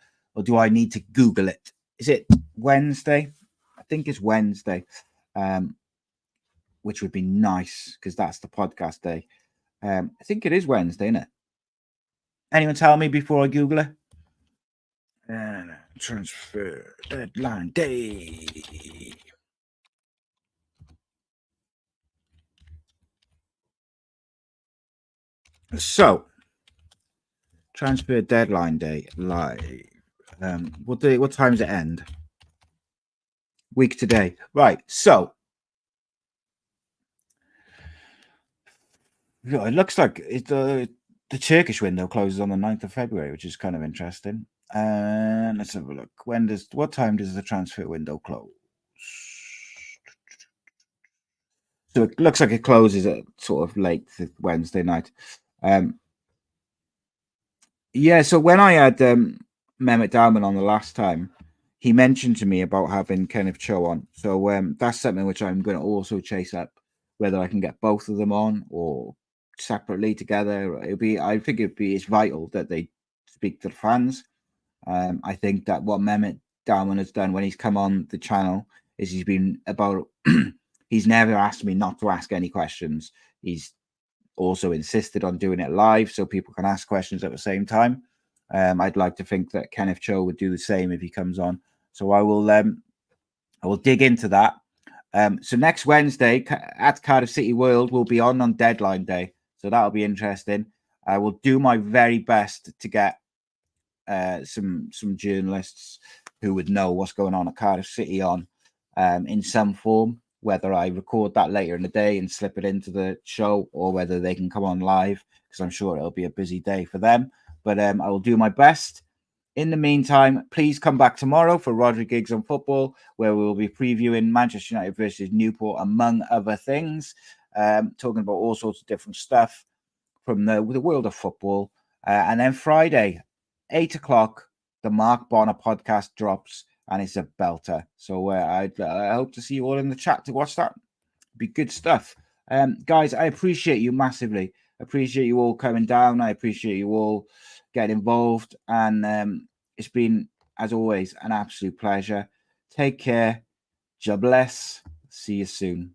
do I need to Google it? Is it Wednesday? I think it's Wednesday, which would be nice because that's the podcast day. I think it is Wednesday, isn't it? Anyone tell me before I Google it? Transfer deadline day. So, transfer deadline day live. What time does it end? Week today. Right. So, it looks like the Turkish window closes on the 9th of February, which is kind of interesting. And let's have a look. What time does the transfer window close? So it looks like it closes at sort of late Wednesday night. Yeah, so when I had Mehmet Dalman on the last time, he mentioned to me about having Kenneth Cho on. So that's something which I'm going to also chase up, whether I can get both of them on or separately together. I think it's vital that they speak to the fans. I think that what Mehmet Dalman has done when he's come on the channel is he's been about. He's never asked me not to ask any questions. He's also insisted on doing it live so people can ask questions at the same time. I'd like to think that Kenneth Cho would do the same if he comes on. So I will dig into that. So next Wednesday at Cardiff City World will be on deadline day. So that'll be interesting. I will do my very best to get some journalists who would know what's going on at Cardiff City on in some form, whether I record that later in the day and slip it into the show or whether they can come on live, because I'm sure it'll be a busy day for them. But I will do my best. In the meantime, please come back tomorrow for Rodri Gigs on Football, where we will be previewing Manchester United versus Newport, among other things, talking about all sorts of different stuff from the world of football. And then Friday, 8 o'clock, the Mark Bonner podcast drops, and it's a belter. So I hope to see you all in the chat to watch that. It'll be good stuff. Guys, I appreciate you massively. Appreciate you all coming down. I appreciate you all getting involved. And it's been, as always, an absolute pleasure. Take care. God bless. See you soon.